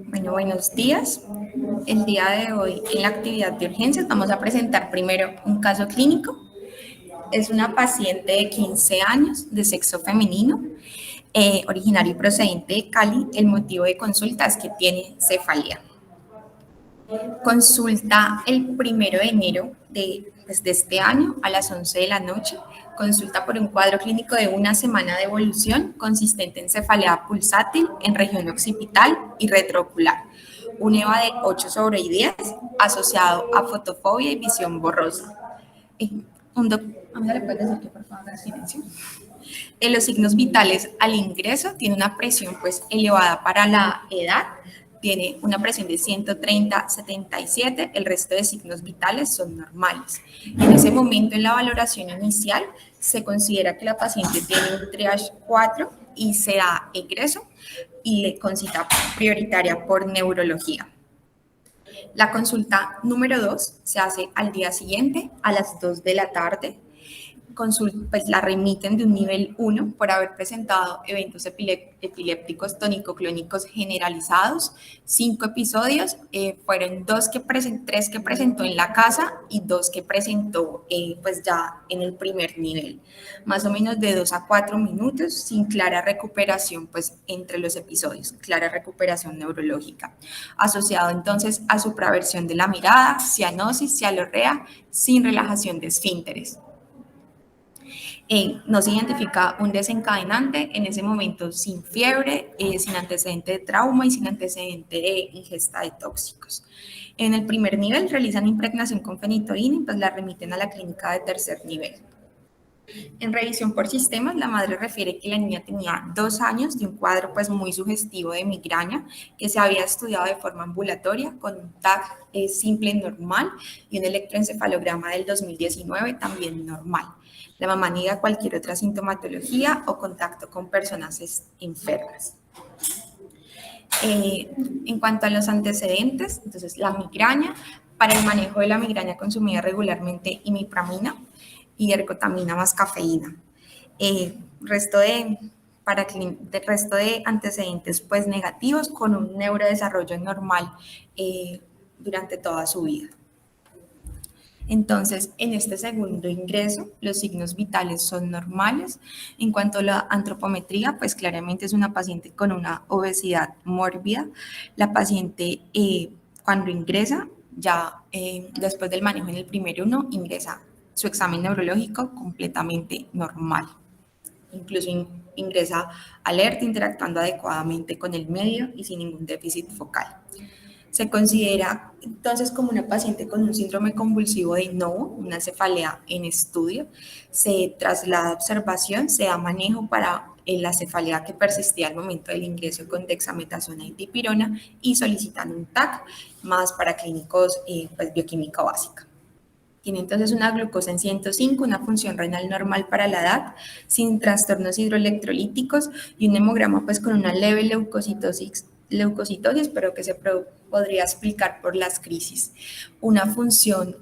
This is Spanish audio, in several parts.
Bueno, buenos días. El día de hoy en la actividad de urgencias vamos a presentar primero un caso clínico. Es una paciente de 15 años de sexo femenino, originario y procedente de Cali. El motivo de consulta es que tiene cefalea. Consulta el 1 de enero de este año a las 11 de la noche. Consulta por un cuadro clínico de una semana de evolución consistente en cefalea pulsátil en región occipital y retroocular. Un EVA de 8/10 asociado a fotofobia y visión borrosa. ¿Le puedes decir que por favor haga silencio? En los signos vitales al ingreso tiene una presión pues elevada para la edad, tiene una presión de 130/77, el resto de signos vitales son normales. En ese momento en la valoración inicial se considera que la paciente tiene un triage 4 y se da egreso y con cita prioritaria por neurología. La consulta número 2 se hace al día siguiente a las 2 de la tarde. Pues la remiten de un nivel 1 por haber presentado eventos epilépticos tónico-clónicos generalizados. 5 episodios, fueron 3 que presentó en la casa y 2 que presentó pues ya en el primer nivel. Más o menos de 2 a 4 minutos, sin clara recuperación pues entre los episodios, clara recuperación neurológica. Asociado entonces a supraversión de la mirada, cianosis, cialorrea, sin relajación de esfínteres. No se identifica un desencadenante en ese momento sin fiebre, sin antecedente de trauma y sin antecedente de ingesta de tóxicos. En el primer nivel realizan impregnación con fenitoína y pues la remiten a la clínica de tercer nivel. En revisión por sistemas, la madre refiere que la niña tenía 2 años de un cuadro pues muy sugestivo de migraña que se había estudiado de forma ambulatoria con un TAC simple normal y un electroencefalograma del 2019 también normal. La mamá niega cualquier otra sintomatología o contacto con personas enfermas. En cuanto a los antecedentes, entonces la migraña, para el manejo de la migraña consumía regularmente imipramina y ergotamina más cafeína. Resto de antecedentes pues negativos con un neurodesarrollo normal durante toda su vida. Entonces, en este segundo ingreso, los signos vitales son normales. En cuanto a la antropometría, pues claramente es una paciente con una obesidad mórbida. La paciente cuando ingresa, ya después del manejo en el primer 1, ingresa su examen neurológico completamente normal. Incluso ingresa alerta, interactuando adecuadamente con el medio y sin ningún déficit focal. Se considera entonces como una paciente con un síndrome convulsivo de Novo, una cefalea en estudio. Se traslada a observación, se da manejo para la cefalea que persistía al momento del ingreso con dexametasona y dipirona y solicitan un TAC más para clínicos pues, bioquímica básica. Tiene entonces una glucosa en 105, una función renal normal para la edad, sin trastornos hidroelectrolíticos y un hemograma pues con una leve leucocitosis, pero que se podría explicar por las crisis. Una función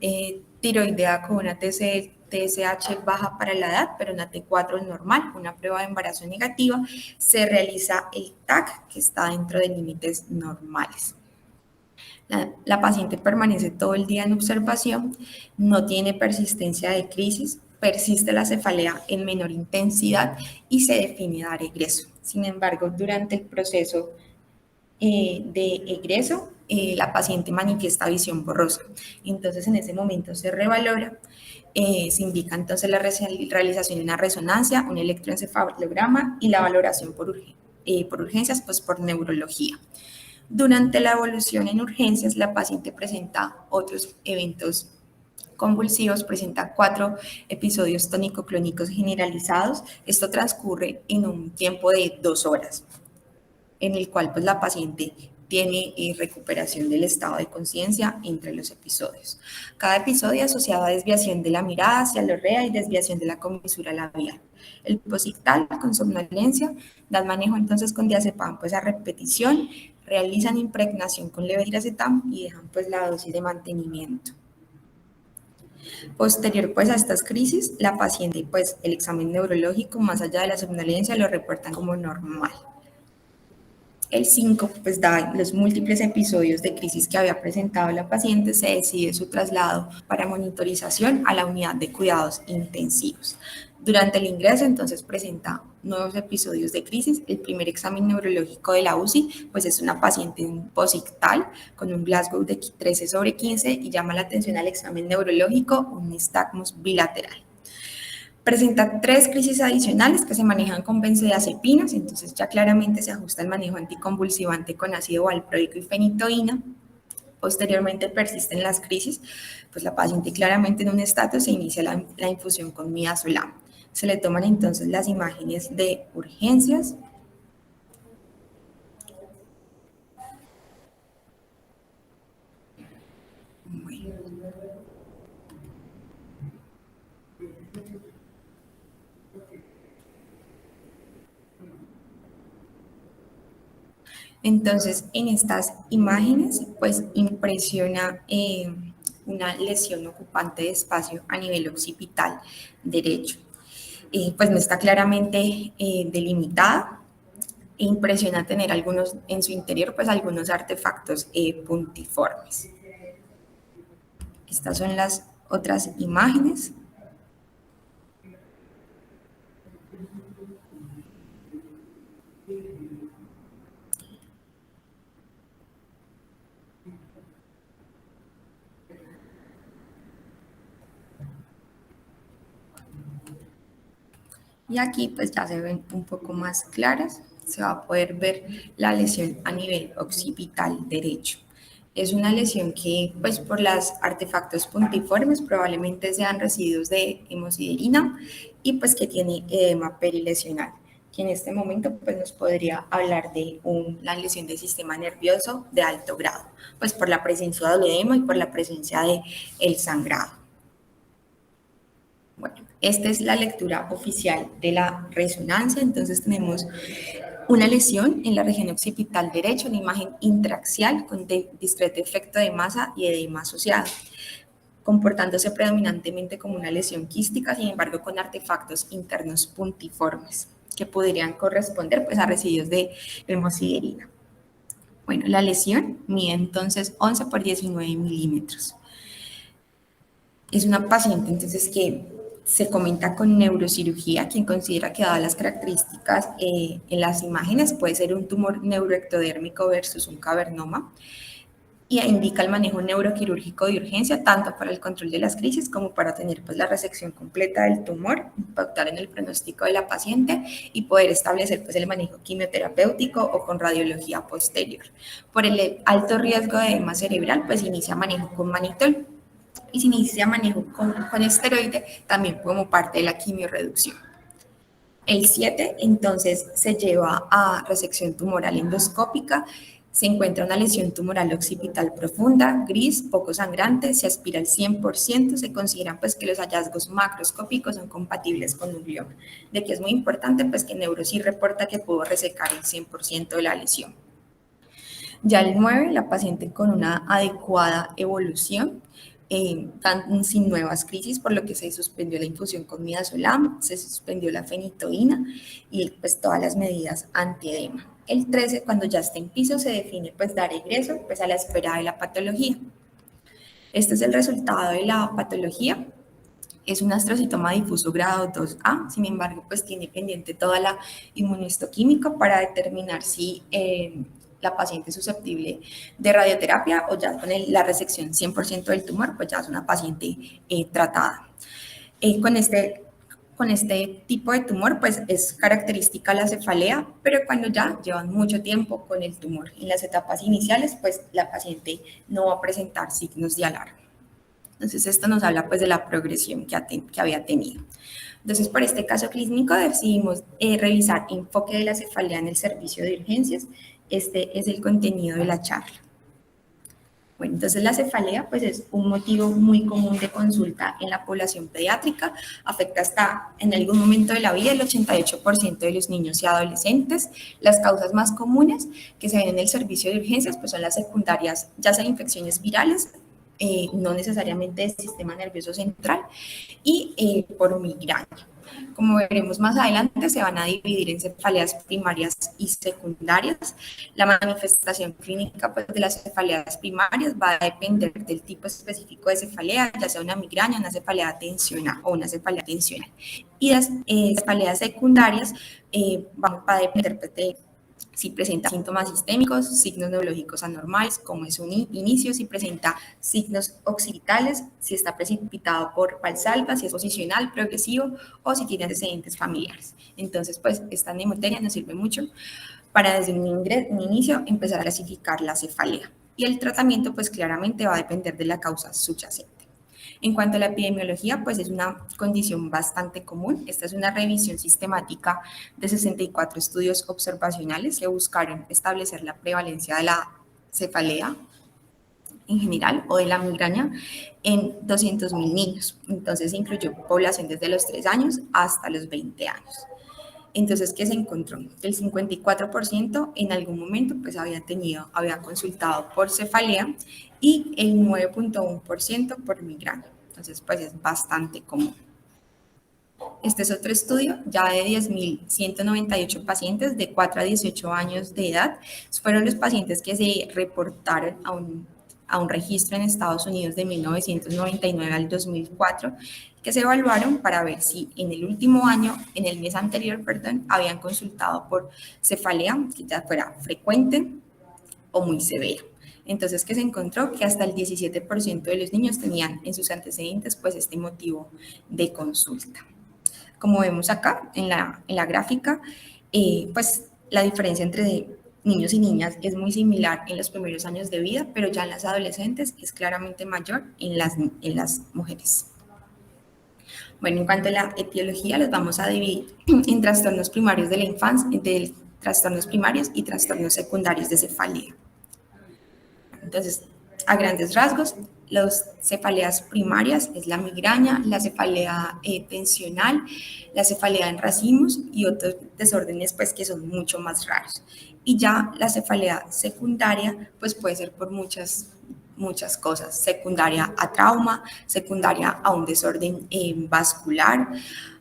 tiroidea con una TSH baja para la edad, pero una T4 normal, una prueba de embarazo negativa. Se realiza el TAC, que está dentro de límites normales. La paciente permanece todo el día en observación, no tiene persistencia de crisis, persiste la cefalea en menor intensidad y se define dar egreso. Sin embargo, durante el proceso de egreso, la paciente manifiesta visión borrosa. Entonces, en ese momento se revalora, se indica entonces la realización de una resonancia, un electroencefalograma y la valoración por urgencias, pues por neurología. Durante la evolución en urgencias, la paciente presenta otros eventos convulsivos, presenta 4 episodios tónico-clónicos generalizados. Esto transcurre en un tiempo de 2 horas, en el cual pues, la paciente tiene recuperación del estado de conciencia entre los episodios. Cada episodio asociado a desviación de la mirada hacia la orrea y desviación de la comisura labial. El posictal con somnolencia, dan manejo entonces con diazepam pues a repetición, realizan impregnación con levetiracetam y dejan pues la dosis de mantenimiento. Posterior pues a estas crisis, la paciente pues el examen neurológico más allá de la somnolencia lo reportan como normal. El 5, pues dados los múltiples episodios de crisis que había presentado la paciente, se decide su traslado para monitorización a la unidad de cuidados intensivos. Durante el ingreso, entonces, presenta nuevos episodios de crisis. El primer examen neurológico de la UCI, pues es una paciente en posictal con un Glasgow de 13/15 y llama la atención al examen neurológico un nistagmus bilateral. Presenta 3 crisis adicionales que se manejan con benzodiazepinas, entonces ya claramente se ajusta el manejo anticonvulsivante con ácido valproico y fenitoína. Posteriormente persisten las crisis, pues la paciente claramente en un estatus se inicia la infusión con midazolam. Se le toman entonces las imágenes de urgencias. Bueno. Entonces, en estas imágenes, pues impresiona una lesión ocupante de espacio a nivel occipital derecho. Pues no está claramente delimitada. Impresiona tener algunos en su interior, pues algunos artefactos puntiformes. Estas son las otras imágenes. Y aquí pues ya se ven un poco más claras, se va a poder ver la lesión a nivel occipital derecho. Es una lesión que pues por los artefactos puntiformes probablemente sean residuos de hemosiderina y pues que tiene edema perilesional, que en este momento pues nos podría hablar de una lesión del sistema nervioso de alto grado, pues por la presencia del edema y por la presencia del sangrado. Bueno, esta es la lectura oficial de la resonancia. Entonces tenemos una lesión en la región occipital derecha, una imagen intraaxial con discreto efecto de masa y edema asociado, comportándose predominantemente como una lesión quística, sin embargo con artefactos internos puntiformes que podrían corresponder pues, a residuos de hemosiderina. Bueno, la lesión mide entonces 11 por 19 milímetros. Es una paciente entonces que se comenta con neurocirugía, quien considera que dadas las características en las imágenes puede ser un tumor neuroectodérmico versus un cavernoma, y indica el manejo neuroquirúrgico de urgencia tanto para el control de las crisis como para tener pues, la resección completa del tumor, impactar en el pronóstico de la paciente y poder establecer pues, el manejo quimioterapéutico o con radiología posterior. Por el alto riesgo de edema cerebral, pues inicia manejo con manitol y se inicia manejo con esteroide también como parte de la quimiorreducción. El 7, entonces, se lleva a resección tumoral endoscópica. Se encuentra una lesión tumoral occipital profunda, gris, poco sangrante, se aspira al 100%, se consideran pues que los hallazgos macroscópicos son compatibles con un glioma. De que es muy importante pues que Neuro sí reporta que pudo resecar el 100% de la lesión. Ya el 9, la paciente con una adecuada evolución, sin nuevas crisis, por lo que se suspendió la infusión con midazolam, se suspendió la fenitoína y pues todas las medidas antiedema. El 13, cuando ya está en piso, se define pues dar egreso pues a la espera de la patología. Este es el resultado de la patología. Es un astrocitoma difuso grado 2A, sin embargo, pues tiene pendiente toda la inmunohistoquímica para determinar si la paciente es susceptible de radioterapia o ya con la resección 100% del tumor, pues ya es una paciente tratada. Con este tipo de tumor, pues es característica la cefalea, pero cuando ya llevan mucho tiempo con el tumor, en las etapas iniciales, pues la paciente no va a presentar signos de alarma. Entonces, esto nos habla pues de la progresión que había tenido. Entonces, por este caso clínico decidimos revisar enfoque de la cefalea en el servicio de urgencias. Este es el contenido de la charla. Bueno, entonces la cefalea pues es un motivo muy común de consulta en la población pediátrica, afecta hasta en algún momento de la vida el 88% de los niños y adolescentes. Las causas más comunes que se ven en el servicio de urgencias pues son las secundarias, ya sean infecciones virales, no necesariamente del sistema nervioso central, y por migraña. Como veremos más adelante, se van a dividir en cefaleas primarias y secundarias. La manifestación clínica pues, de las cefaleas primarias va a depender del tipo específico de cefalea, ya sea una migraña, una cefalea tensional o una cefalea tensional. Y las cefaleas secundarias van a depender pues, de si presenta síntomas sistémicos, signos neurológicos anormales, como es un inicio, si presenta signos occipitales, si está precipitado por Valsalva, si es posicional, progresivo o si tiene antecedentes familiares. Entonces, pues, esta mnemoteca nos sirve mucho para desde un inicio empezar a clasificar la cefalea. Y el tratamiento, pues, claramente va a depender de la causa subyacente. En cuanto a la epidemiología, pues es una condición bastante común. Esta es una revisión sistemática de 64 estudios observacionales que buscaron establecer la prevalencia de la cefalea en general o de la migraña en 200.000 niños. Entonces incluyó población desde los 3 años hasta los 20 años. Entonces, ¿qué se encontró? El 54% en algún momento pues había consultado por cefalea y el 9.1% por migraña. Entonces, pues es bastante común. Este es otro estudio ya de 10.198 pacientes de 4 a 18 años de edad. Fueron los pacientes que se reportaron a un registro en Estados Unidos de 1999 al 2004, que se evaluaron para ver si en el último año, en el mes anterior, perdón, habían consultado por cefalea, que ya fuera frecuente o muy severa. Entonces, ¿qué se encontró? Que hasta el 17% de los niños tenían en sus antecedentes pues este motivo de consulta. Como vemos acá en la gráfica, pues la diferencia entre niños y niñas es muy similar en los primeros años de vida, pero ya en las adolescentes es claramente mayor en las mujeres. Bueno, en cuanto a la etiología, los vamos a dividir en trastornos primarios de la infancia, entre trastornos primarios y trastornos secundarios de cefalea. Entonces, a grandes rasgos, las cefaleas primarias es la migraña, la cefalea tensional, la cefalea en racimos y otros desórdenes pues que son mucho más raros. Y ya la cefalea secundaria pues puede ser por muchas cosas, secundaria a trauma, secundaria a un desorden vascular,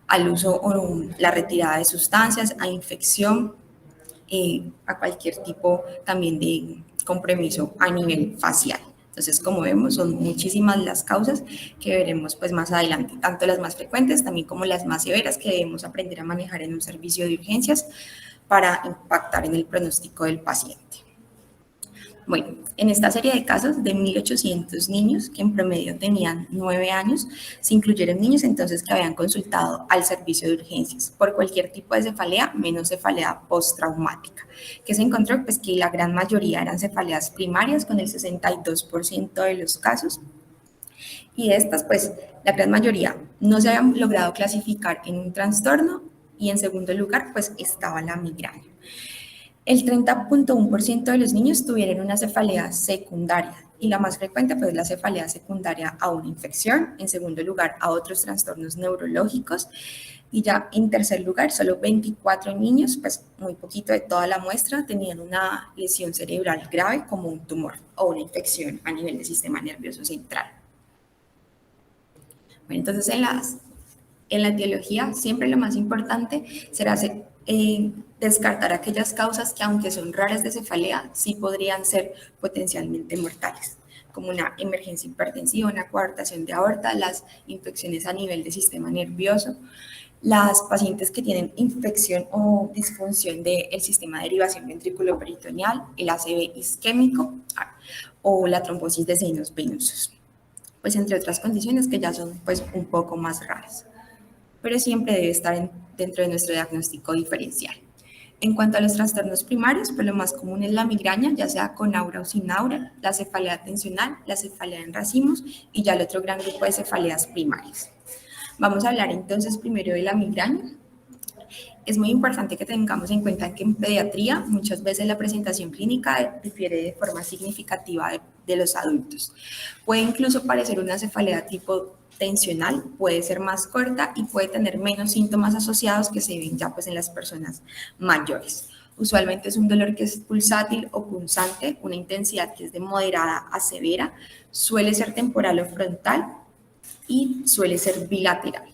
al uso o la retirada de sustancias, a infección, a cualquier tipo también de compromiso a nivel facial. Entonces, como vemos, son muchísimas las causas que veremos pues más adelante, tanto las más frecuentes también como las más severas que debemos aprender a manejar en un servicio de urgencias para impactar en el pronóstico del paciente. Bueno, en esta serie de casos de 1.800 niños que en promedio tenían 9 años, se incluyeron niños entonces que habían consultado al servicio de urgencias por cualquier tipo de cefalea, menos cefalea postraumática, que se encontró pues que la gran mayoría eran cefaleas primarias con el 62% de los casos. Y de estas, pues, la gran mayoría no se habían logrado clasificar en un trastorno y en segundo lugar, pues, estaba la migraña. El 30.1% de los niños tuvieron una cefalea secundaria y la más frecuente pues la cefalea secundaria a una infección, en segundo lugar a otros trastornos neurológicos y ya en tercer lugar solo 24 niños, pues muy poquito de toda la muestra, tenían una lesión cerebral grave como un tumor o una infección a nivel del sistema nervioso central. Bueno, entonces en la etiología siempre lo más importante será descartar aquellas causas que, aunque son raras de cefalea, sí podrían ser potencialmente mortales, como una emergencia hipertensiva, una coartación de aorta, las infecciones a nivel del sistema nervioso, las pacientes que tienen infección o disfunción del sistema de derivación ventrículo-peritoneal, el ACV isquémico o la trombosis de senos venosos, pues entre otras condiciones que ya son pues un poco más raras, pero siempre debe estar dentro de nuestro diagnóstico diferencial. En cuanto a los trastornos primarios, pues lo más común es la migraña, ya sea con aura o sin aura, la cefalea tensional, la cefalea en racimos y ya el otro gran grupo de cefaleas primarias. Vamos a hablar entonces primero de la migraña. Es muy importante que tengamos en cuenta que en pediatría muchas veces la presentación clínica difiere de forma significativa de los adultos. Puede incluso parecer una cefalea tipo tensional, puede ser más corta y puede tener menos síntomas asociados que se ven ya pues en las personas mayores. Usualmente es un dolor que es pulsátil o punzante, una intensidad que es de moderada a severa, suele ser temporal o frontal y suele ser bilateral.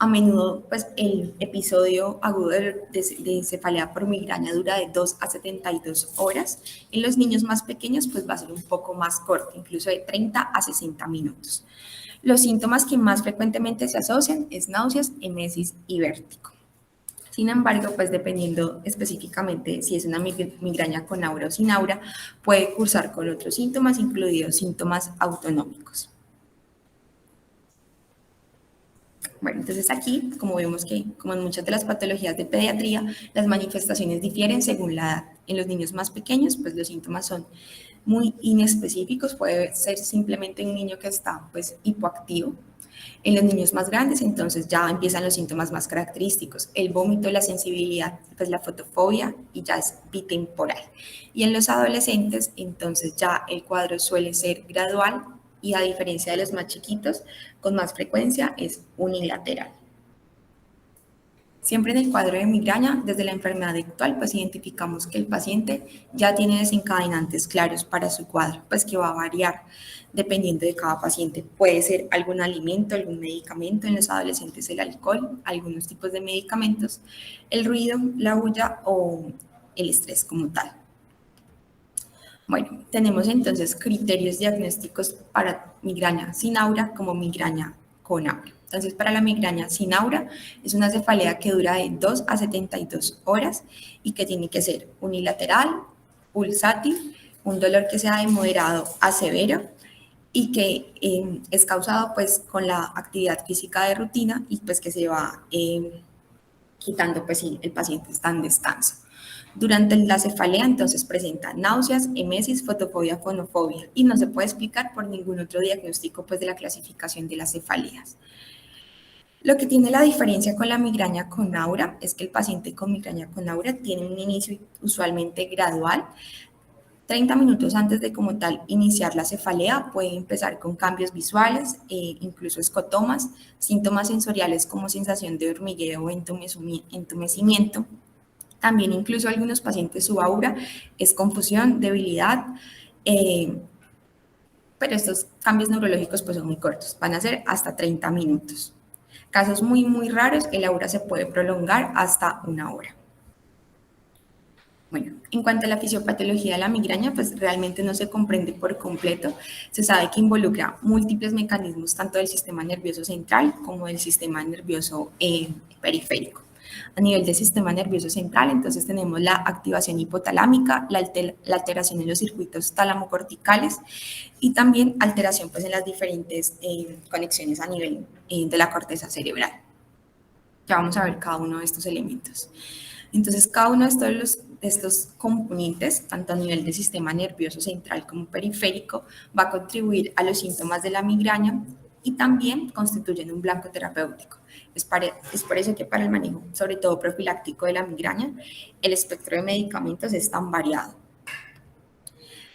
A menudo, pues, el episodio agudo de cefalea por migraña dura de 2 a 72 horas. En los niños más pequeños, pues, va a ser un poco más corto, incluso de 30 a 60 minutos. Los síntomas que más frecuentemente se asocian es náuseas, emesis y vértigo. Sin embargo, pues dependiendo específicamente si es una migraña con aura o sin aura, puede cursar con otros síntomas, incluidos síntomas autonómicos. Bueno, entonces aquí, como vemos que, como en muchas de las patologías de pediatría, las manifestaciones difieren según la edad. En los niños más pequeños, pues los síntomas son muy inespecíficos, puede ser simplemente un niño que está pues hipoactivo. En los niños más grandes, entonces ya empiezan los síntomas más característicos, el vómito, la sensibilidad, pues la fotofobia y ya es bitemporal. Y en los adolescentes, entonces ya el cuadro suele ser gradual y a diferencia de los más chiquitos, con más frecuencia es unilateral. Siempre en el cuadro de migraña, desde la enfermedad actual, pues identificamos que el paciente ya tiene desencadenantes claros para su cuadro, pues que va a variar dependiendo de cada paciente. Puede ser algún alimento, algún medicamento, en los adolescentes el alcohol, algunos tipos de medicamentos, el ruido, la bulla o el estrés como tal. Bueno, tenemos entonces criterios diagnósticos para migraña sin aura como migraña con aura. Entonces, para la migraña sin aura es una cefalea que dura de 2 a 72 horas y que tiene que ser unilateral, pulsátil, un dolor que sea de moderado a severo y que es causado pues con la actividad física de rutina y pues que se va quitando pues si el paciente está en descanso. Durante la cefalea, entonces, presenta náuseas, emesis, fotofobia, fonofobia y no se puede explicar por ningún otro diagnóstico pues, de la clasificación de las cefaleas. Lo que tiene la diferencia con la migraña con aura es que el paciente con migraña con aura tiene un inicio usualmente gradual. 30 minutos antes de como tal iniciar la cefalea puede empezar con cambios visuales, incluso escotomas, síntomas sensoriales como sensación de hormigueo o entumecimiento. También incluso algunos pacientes su aura es confusión, debilidad, pero estos cambios neurológicos pues son muy cortos, van a ser hasta 30 minutos. Casos muy, muy raros, el aura se puede prolongar hasta 1 hora. Bueno, en cuanto a la fisiopatología de la migraña, pues realmente no se comprende por completo. Se sabe que involucra múltiples mecanismos, tanto del sistema nervioso central como del sistema nervioso periférico. A nivel del sistema nervioso central, entonces tenemos la activación hipotalámica, la alteración en los circuitos tálamo-corticales y también alteración pues, en las diferentes conexiones a nivel de la corteza cerebral. Ya vamos a ver cada uno de estos elementos. Entonces, cada uno de estos componentes, tanto a nivel del sistema nervioso central como periférico, va a contribuir a los síntomas de la migraña y también constituyen un blanco terapéutico. Es por eso que para el manejo, sobre todo profiláctico de la migraña, el espectro de medicamentos es tan variado.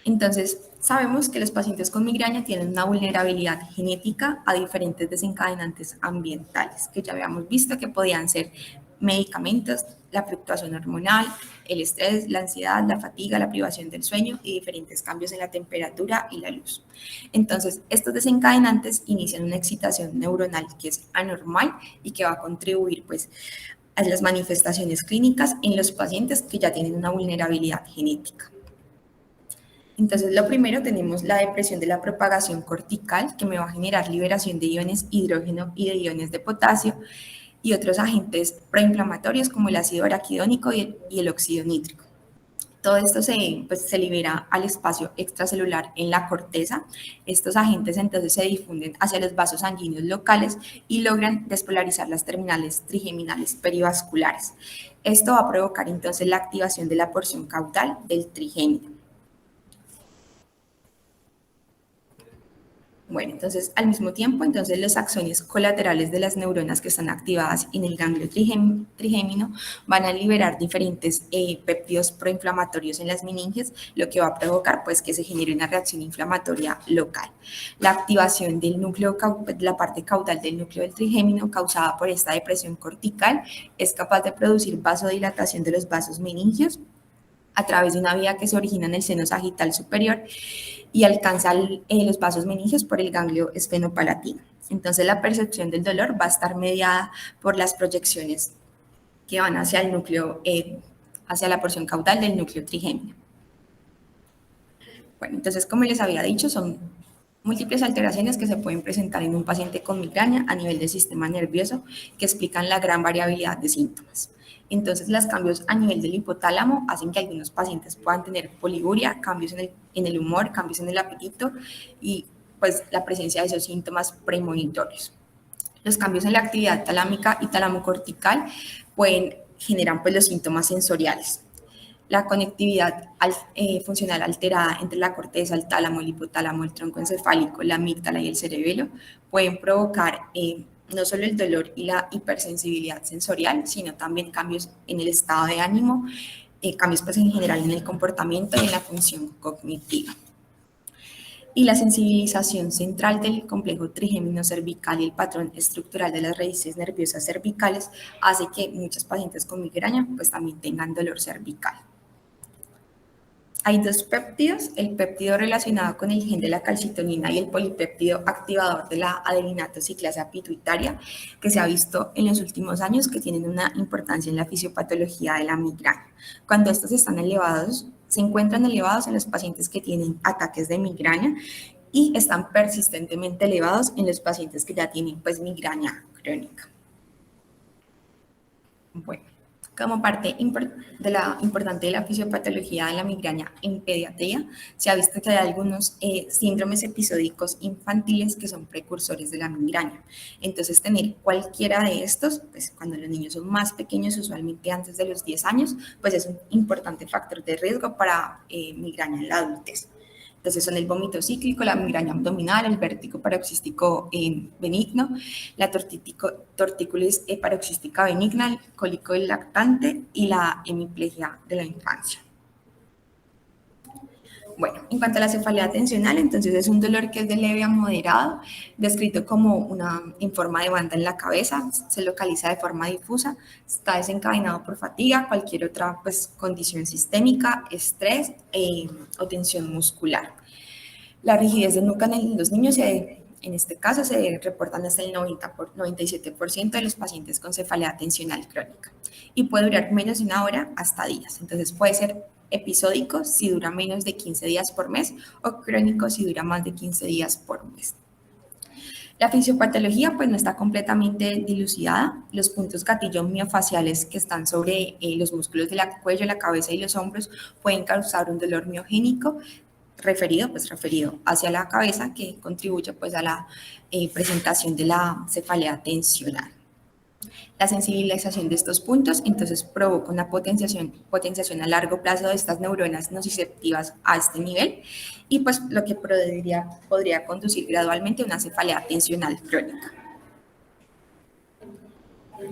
Entonces, sabemos que los pacientes con migraña tienen una vulnerabilidad genética a diferentes desencadenantes ambientales, que ya habíamos visto que podían ser medicamentos, la fluctuación hormonal, el estrés, la ansiedad, la fatiga, la privación del sueño y diferentes cambios en la temperatura y la luz. Entonces, estos desencadenantes inician una excitación neuronal que es anormal y que va a contribuir pues, a las manifestaciones clínicas en los pacientes que ya tienen una vulnerabilidad genética. Entonces, lo primero tenemos la depresión de la propagación cortical, que me va a generar liberación de iones hidrógeno y de iones de potasio, y otros agentes proinflamatorios como el ácido araquidónico y el óxido nítrico. Todo esto se libera al espacio extracelular en la corteza. Estos agentes entonces se difunden hacia los vasos sanguíneos locales y logran despolarizar las terminales trigeminales perivasculares. Esto va a provocar entonces la activación de la porción caudal del trigémino. Bueno, entonces al mismo tiempo, entonces los axones colaterales de las neuronas que están activadas en el ganglio trigémino van a liberar diferentes péptidos proinflamatorios en las meninges, lo que va a provocar pues que se genere una reacción inflamatoria local. La activación del núcleo, de la parte caudal del núcleo del trigémino causada por esta depresión cortical es capaz de producir vasodilatación de los vasos meningios a través de una vía que se origina en el seno sagital superior y alcanza los vasos meningios por el ganglio esfenopalatino. Entonces la percepción del dolor va a estar mediada por las proyecciones que van hacia el núcleo, hacia la porción caudal del núcleo trigémino. Bueno, entonces como les había dicho, son múltiples alteraciones que se pueden presentar en un paciente con migraña a nivel del sistema nervioso que explican la gran variabilidad de síntomas. Entonces, los cambios a nivel del hipotálamo hacen que algunos pacientes puedan tener poliguria, cambios en el humor, cambios en el apetito y pues la presencia de esos síntomas premonitorios. Los cambios en la actividad talámica y talamocortical pueden generar pues los síntomas sensoriales. La conectividad funcional alterada entre la corteza, el tálamo, el hipotálamo, el tronco encefálico, la amígdala y el cerebelo pueden provocar no solo el dolor y la hipersensibilidad sensorial, sino también cambios en el estado de ánimo, cambios pues en general en el comportamiento y en la función cognitiva. Y la sensibilización central del complejo trigémino cervical y el patrón estructural de las raíces nerviosas cervicales hace que muchos pacientes con migraña pues también tengan dolor cervical. Hay dos péptidos, el péptido relacionado con el gen de la calcitonina y el polipéptido activador de la adelinato ciclasa pituitaria, que se ha visto en los últimos años que tienen una importancia en la fisiopatología de la migraña. Cuando estos están elevados, se encuentran elevados en los pacientes que tienen ataques de migraña y están persistentemente elevados en los pacientes que ya tienen pues migraña crónica. Bueno. Como parte importante de la fisiopatología de la migraña en pediatría, se ha visto que hay algunos síndromes episódicos infantiles que son precursores de la migraña. Entonces, tener cualquiera de estos, pues cuando los niños son más pequeños, usualmente antes de los 10 años, pues es un importante factor de riesgo para migraña en la adultez. Entonces son el vómito cíclico, la migraña abdominal, el vértigo paroxístico benigno, la tortícolis paroxística benigna, el cólico del lactante y la hemiplegia de la infancia. Bueno, en cuanto a la cefalea tensional, entonces es un dolor que es de leve a moderado, descrito como en forma de banda en la cabeza, se localiza de forma difusa, está desencadenado por fatiga, cualquier otra pues, condición sistémica, estrés o tensión muscular. La rigidez de nuca en los niños, en este caso, se reportan hasta el 97% de los pacientes con cefalea tensional crónica y puede durar menos de una hora hasta días. Entonces puede ser episódico si dura menos de 15 días por mes o crónico si dura más de 15 días por mes. La fisiopatología pues no está completamente dilucidada. Los puntos gatillo miofaciales que están sobre los músculos del cuello, la cabeza y los hombros pueden causar un dolor miogénico referido hacia la cabeza que contribuye pues a la presentación de la cefalea tensional. La sensibilización de estos puntos entonces provoca una potenciación a largo plazo de estas neuronas nociceptivas a este nivel y pues lo que podría conducir gradualmente a una cefalea tensional crónica.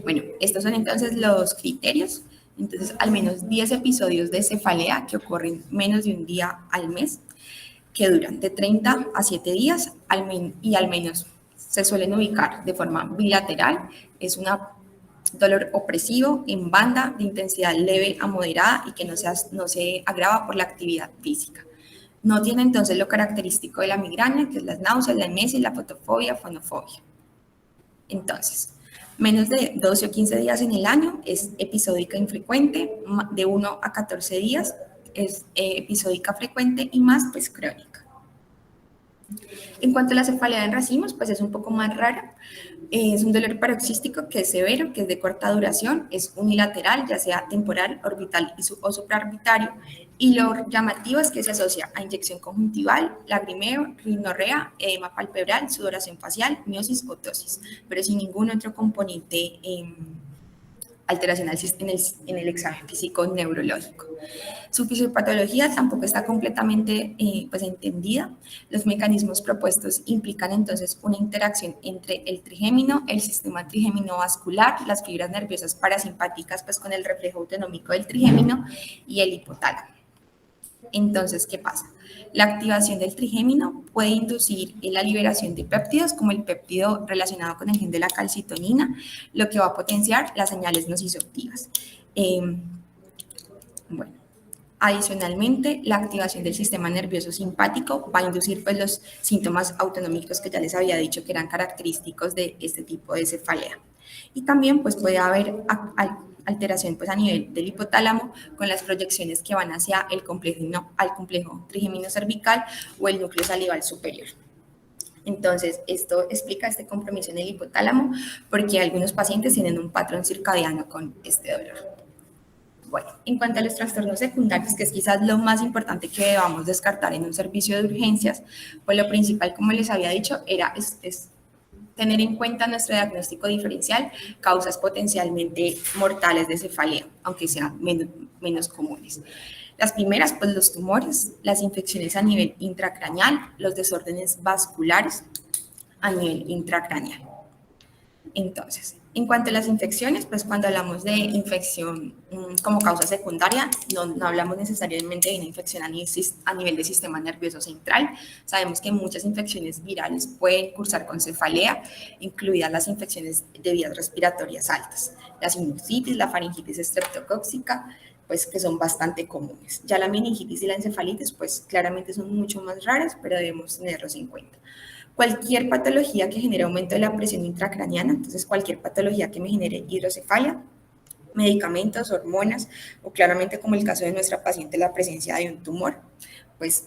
Bueno, estos son entonces los criterios. Entonces, al menos 10 episodios de cefalea que ocurren menos de un día al mes, que duran de 30 a 7 días y al menos se suelen ubicar de forma bilateral. Es un dolor opresivo en banda de intensidad leve a moderada y que no se agrava por la actividad física. No tiene entonces lo característico de la migraña, que es las náuseas, la emesis, la fotofobia, fonofobia. Entonces, menos de 12 o 15 días en el año es episódica infrecuente, de 1 a 14 días es episódica frecuente y más pues crónica. En cuanto a la cefalea en racimos, pues es un poco más rara. Es un dolor paroxístico que es severo, que es de corta duración, es unilateral, ya sea temporal, orbital o supraorbitario, y lo llamativo es que se asocia a inyección conjuntival, lagrimeo, rinorrea, edema palpebral, sudoración facial, miosis o ptosis, pero sin ningún otro componente alteración en el examen físico neurológico. Su fisiopatología tampoco está completamente pues, entendida. Los mecanismos propuestos implican entonces una interacción entre el trigémino, el sistema trigémino vascular, las fibras nerviosas parasimpáticas pues, con el reflejo autonómico del trigémino y el hipotálamo. Entonces, ¿qué pasa? La activación del trigémino puede inducir la liberación de péptidos, como el péptido relacionado con el gen de la calcitonina, lo que va a potenciar las señales nociceptivas. Bueno, Adicionalmente, la activación del sistema nervioso simpático va a inducir pues, los síntomas autonómicos que ya les había dicho que eran característicos de este tipo de cefalea. Y también pues, puede haber alteración pues, a nivel del hipotálamo con las proyecciones que van hacia el complejo, al complejo trigemino cervical o el núcleo salival superior. Entonces, esto explica este compromiso en el hipotálamo porque algunos pacientes tienen un patrón circadiano con este dolor. Bueno, en cuanto a los trastornos secundarios, que es quizás lo más importante que debamos descartar en un servicio de urgencias, pues lo principal, como les había dicho, es tener en cuenta nuestro diagnóstico diferencial, causas potencialmente mortales de cefalea, aunque sean menos comunes. Las primeras, pues los tumores, las infecciones a nivel intracraneal, los desórdenes vasculares a nivel intracraneal. Entonces, en cuanto a las infecciones, pues cuando hablamos de infección como causa secundaria, no hablamos necesariamente de una infección a nivel del sistema nervioso central. Sabemos que muchas infecciones virales pueden cursar con cefalea, incluidas las infecciones de vías respiratorias altas, la sinusitis, la faringitis estreptocóxica, pues que son bastante comunes. Ya la meningitis y la encefalitis, pues claramente son mucho más raras, pero debemos tenerlos en cuenta. Cualquier patología que genere aumento de la presión intracraniana, entonces cualquier patología que me genere hidrocefalia, medicamentos, hormonas, o claramente como el caso de nuestra paciente, la presencia de un tumor, pues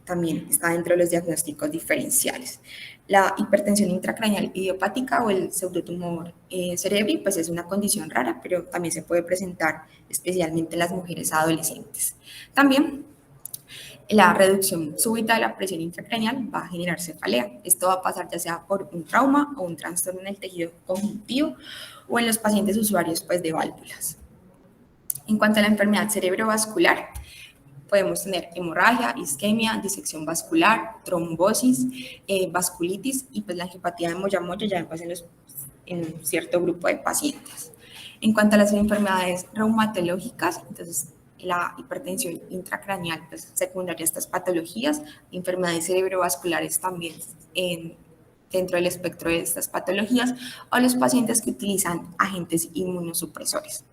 también está dentro de los diagnósticos diferenciales. La hipertensión intracraneal idiopática o el pseudotumor cerebri, pues es una condición rara, pero también se puede presentar especialmente en las mujeres adolescentes. También la reducción súbita de la presión intracraneal va a generar cefalea. Esto va a pasar ya sea por un trauma o un trastorno en el tejido conjuntivo o en los pacientes usuarios pues, de válvulas. En cuanto a la enfermedad cerebrovascular, podemos tener hemorragia, isquemia, disección vascular, trombosis, vasculitis y pues la angiopatía de Moyamoya ya en un cierto grupo de pacientes. En cuanto a las enfermedades reumatológicas, entonces la hipertensión intracraneal pues, secundaria a estas patologías, enfermedades cerebrovasculares también dentro del espectro de estas patologías, o los pacientes que utilizan agentes inmunosupresores.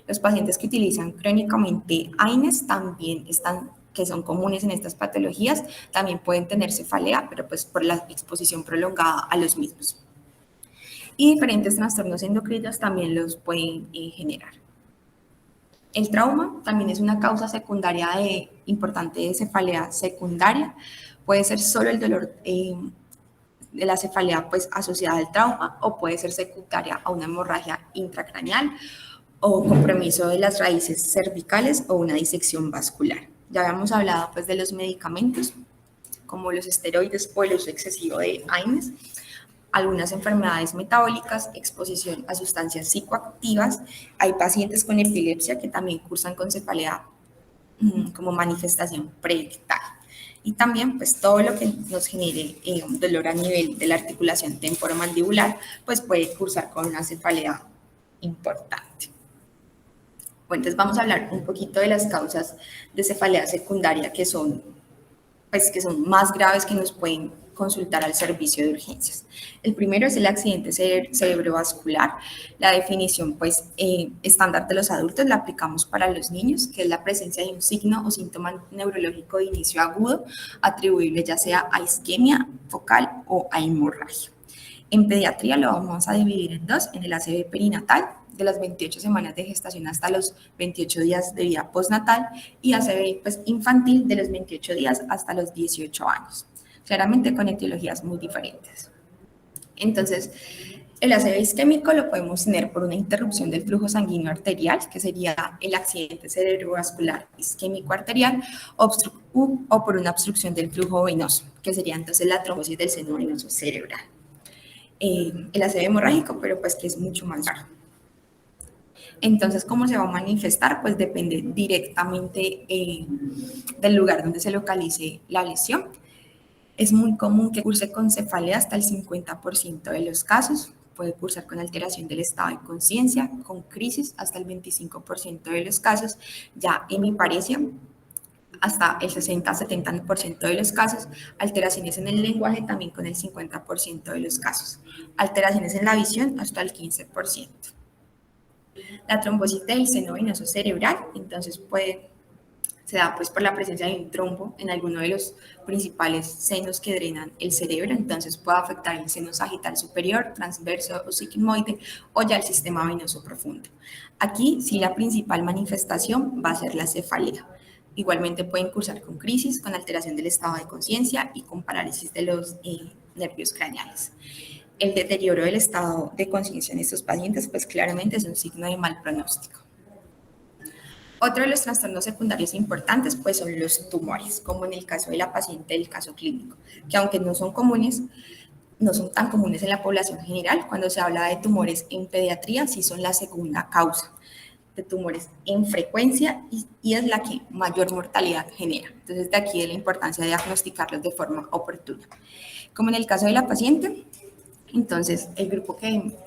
Los pacientes que utilizan crónicamente AINES también que son comunes en estas patologías, también pueden tener cefalea, pero pues por la exposición prolongada a los mismos. Y diferentes trastornos endocrinos también los pueden generar. El trauma también es una causa secundaria importante de cefalea secundaria. Puede ser solo el dolor de la cefalea pues, asociada al trauma o puede ser secundaria a una hemorragia intracraneal o compromiso de las raíces cervicales o una disección vascular. Ya habíamos hablado pues, de los medicamentos como los esteroides o el uso excesivo de AINES, algunas enfermedades metabólicas, exposición a sustancias psicoactivas. Hay pacientes con epilepsia que también cursan con cefalea como manifestación preictal. Y también, pues, todo lo que nos genere dolor a nivel de la articulación temporomandibular, pues puede cursar con una cefalea importante. Bueno, entonces vamos a hablar un poquito de las causas de cefalea secundaria que son más graves que nos pueden consultar al servicio de urgencias. El primero es el accidente cerebrovascular. La definición pues, estándar de los adultos la aplicamos para los niños, que es la presencia de un signo o síntoma neurológico de inicio agudo, atribuible ya sea a isquemia focal o a hemorragia. En pediatría lo vamos a dividir en dos, en el ACV perinatal, de las 28 semanas de gestación hasta los 28 días de vida postnatal, y ACV pues, infantil de los 28 días hasta los 18 años, claramente con etiologías muy diferentes. Entonces, el ACV isquémico lo podemos tener por una interrupción del flujo sanguíneo arterial, que sería el accidente cerebrovascular isquémico arterial, o por una obstrucción del flujo venoso, que sería entonces la trombosis del seno venoso cerebral. El ACV hemorrágico, pero pues que es mucho más raro. Entonces, ¿cómo se va a manifestar? Pues depende directamente del lugar donde se localice la lesión. Es muy común que curse con cefalea hasta el 50% de los casos. Puede cursar con alteración del estado de conciencia, con crisis hasta el 25% de los casos. Ya hemiparesia hasta el 60-70% de los casos, alteraciones en el lenguaje también con el 50% de los casos, alteraciones en la visión hasta el 15%. La trombosis del seno venoso cerebral, entonces puede se da pues por la presencia de un trombo en alguno de los principales senos que drenan el cerebro, entonces puede afectar el seno sagital superior, transverso o sigmoide o ya el sistema venoso profundo. Aquí sí la principal manifestación va a ser la cefalea. Igualmente pueden cursar con crisis, con alteración del estado de conciencia y con parálisis de los nervios craneales. El deterioro del estado de conciencia en estos pacientes pues claramente es un signo de mal pronóstico. Otro de los trastornos secundarios importantes pues son los tumores, como en el caso de la paciente del caso clínico, que aunque no son comunes, no son tan comunes en la población general. Cuando se habla de tumores en pediatría, sí son la segunda causa de tumores en frecuencia y es la que mayor mortalidad genera. Entonces, de aquí de la importancia de diagnosticarlos de forma oportuna. Como en el caso de la paciente, entonces, el grupo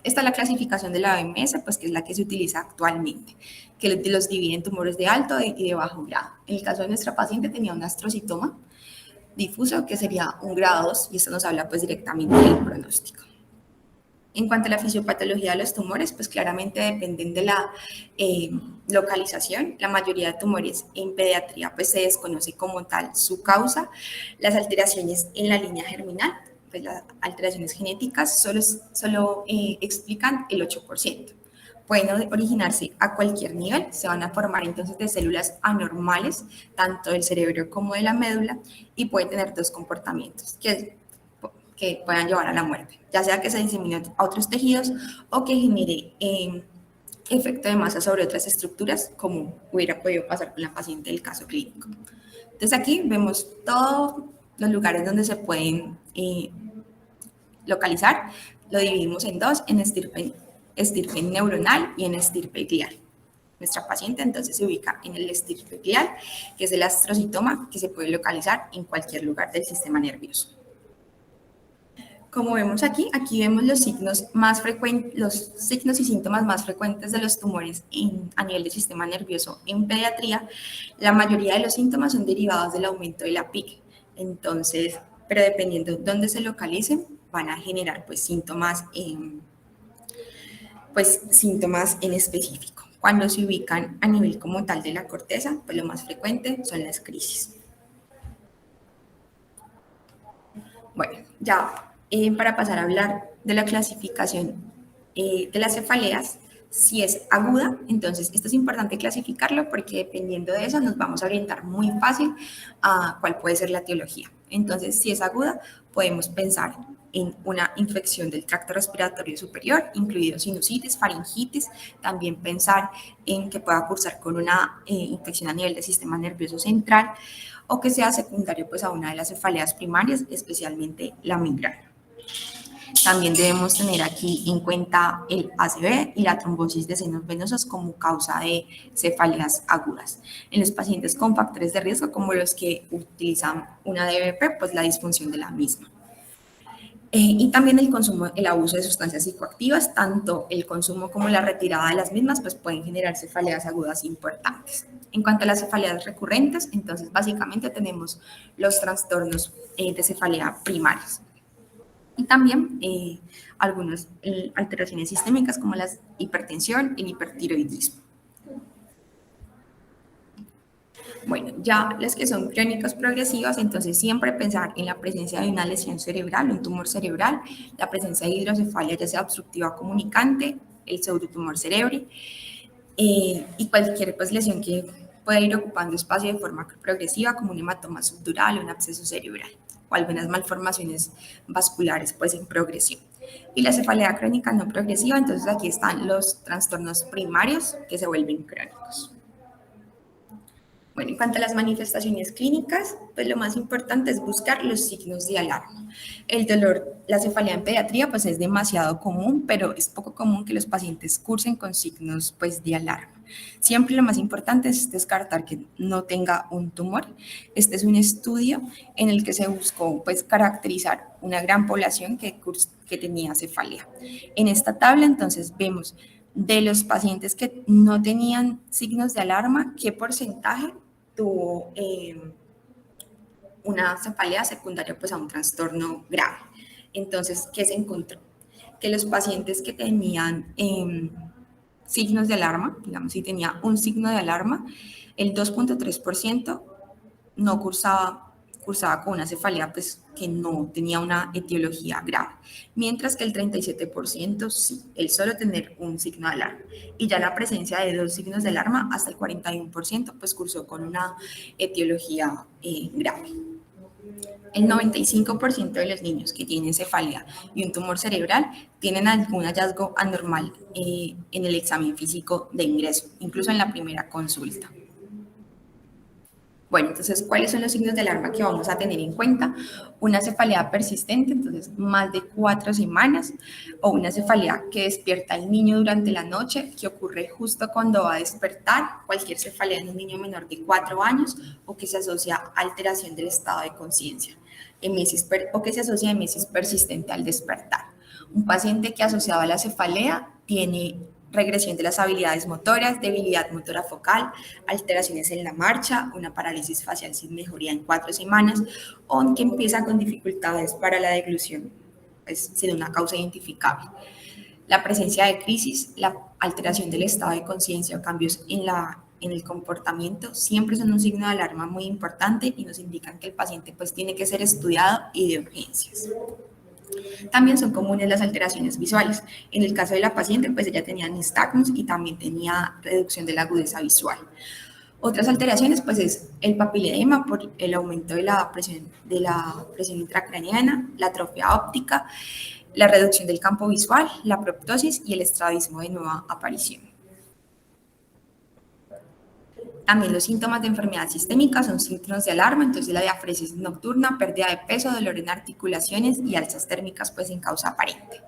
esta es la clasificación de la OMS, pues que es la que se utiliza actualmente, que los divide en tumores de alto y de bajo grado. En el caso de nuestra paciente tenía un astrocitoma difuso, que sería un grado 2, y esto nos habla pues directamente del pronóstico. En cuanto a la fisiopatología de los tumores, pues claramente dependen de la localización. La mayoría de tumores en pediatría pues se desconoce como tal su causa. Las alteraciones en la línea germinal, pues las alteraciones genéticas solo explican el 8%. Pueden originarse a cualquier nivel, se van a formar entonces de células anormales, tanto del cerebro como de la médula, y pueden tener dos comportamientos, que puedan llevar a la muerte, ya sea que se disemine a otros tejidos o que genere efecto de masa sobre otras estructuras, como hubiera podido pasar con la paciente del caso clínico. Entonces aquí vemos todos los lugares donde se pueden localizar. Lo dividimos en dos, en estirpe neuronal y en estirpe glial. Nuestra paciente entonces se ubica en el estirpe glial, que es el astrocitoma que se puede localizar en cualquier lugar del sistema nervioso. Como vemos aquí vemos los signos más frecuentes, los signos y síntomas más frecuentes de los tumores a nivel del sistema nervioso en pediatría. La mayoría de los síntomas son derivados del aumento de la PIC. Entonces, pero dependiendo de dónde se localicen, van a generar pues síntomas en específico. Cuando se ubican a nivel como tal de la corteza, pues lo más frecuente son las crisis. Bueno, ya para pasar a hablar de la clasificación de las cefaleas, si es aguda, entonces esto es importante clasificarlo porque dependiendo de eso nos vamos a orientar muy fácil a cuál puede ser la etiología. Entonces, si es aguda, podemos pensar en una infección del tracto respiratorio superior, incluido sinusitis, faringitis, también pensar en que pueda cursar con una infección a nivel del sistema nervioso central o que sea secundario pues, a una de las cefaleas primarias, especialmente la migraña. También debemos tener aquí en cuenta el ACV y la trombosis de senos venosos como causa de cefaleas agudas. En los pacientes con factores de riesgo, como los que utilizan una DBP, pues la disfunción de la misma. Y también el abuso de sustancias psicoactivas, tanto el consumo como la retirada de las mismas, pues pueden generar cefaleas agudas importantes. En cuanto a las cefaleas recurrentes, entonces básicamente tenemos los trastornos de cefalea primarios. Y también algunas alteraciones sistémicas como la hipertensión y el hipertiroidismo. Bueno, ya las que son crónicas progresivas, entonces siempre pensar en la presencia de una lesión cerebral, un tumor cerebral, la presencia de hidrocefalia, ya sea obstructiva comunicante, el pseudotumor cerebri, y cualquier pues, lesión que pueda ir ocupando espacio de forma progresiva, como un hematoma subdural o un absceso cerebral, o algunas malformaciones vasculares pues, en progresión. Y la cefalea crónica no progresiva, entonces aquí están los trastornos primarios que se vuelven crónicos. Bueno, en cuanto a las manifestaciones clínicas, pues lo más importante es buscar los signos de alarma. El dolor, la cefalea en pediatría, pues es demasiado común, pero es poco común que los pacientes cursen con signos pues de alarma. Siempre lo más importante es descartar que no tenga un tumor. Este es un estudio en el que se buscó pues caracterizar una gran población que tenía cefalea. En esta tabla entonces vemos de los pacientes que no tenían signos de alarma, qué porcentaje tuvo una cefalea secundaria pues, a un trastorno grave. Entonces, ¿qué se encontró? Que los pacientes que tenían signos de alarma, digamos, si tenía un signo de alarma, El 2.3% no cursaba con una cefalea pues, que no tenía una etiología grave, mientras que el 37% sí, el solo tener un signo de alarma. Y ya la presencia de dos signos de alarma, hasta el 41%, pues cursó con una etiología grave. El 95% de los niños que tienen cefalea y un tumor cerebral tienen algún hallazgo anormal en el examen físico de ingreso, incluso en la primera consulta. Bueno, entonces, ¿cuáles son los signos de alarma que vamos a tener en cuenta? Una cefalea persistente, entonces más de 4 semanas, o una cefalea que despierta al niño durante la noche, que ocurre justo cuando va a despertar, cualquier cefalea en un niño menor de 4 años, o que se asocia a alteración del estado de conciencia, o que se asocia a emesis persistente al despertar. Un paciente que asociado a la cefalea tiene regresión de las habilidades motoras, debilidad motora focal, alteraciones en la marcha, una parálisis facial sin mejoría en 4 semanas, o que empieza con dificultades para la deglución, pues, sin una causa identificable. La presencia de crisis, la alteración del estado de conciencia o cambios en el comportamiento siempre son un signo de alarma muy importante y nos indican que el paciente pues, tiene que ser estudiado y de urgencias. También son comunes las alteraciones visuales. En el caso de la paciente, pues ella tenía nistagmus y también tenía reducción de la agudeza visual. Otras alteraciones, pues es el papiledema por el aumento de la presión intracraneana, la atrofia óptica, la reducción del campo visual, la proptosis y el estrabismo de nueva aparición. También los síntomas de enfermedad sistémica son síntomas de alarma, entonces la diafresis nocturna, pérdida de peso, dolor en articulaciones y alzas térmicas pues sin causa aparente.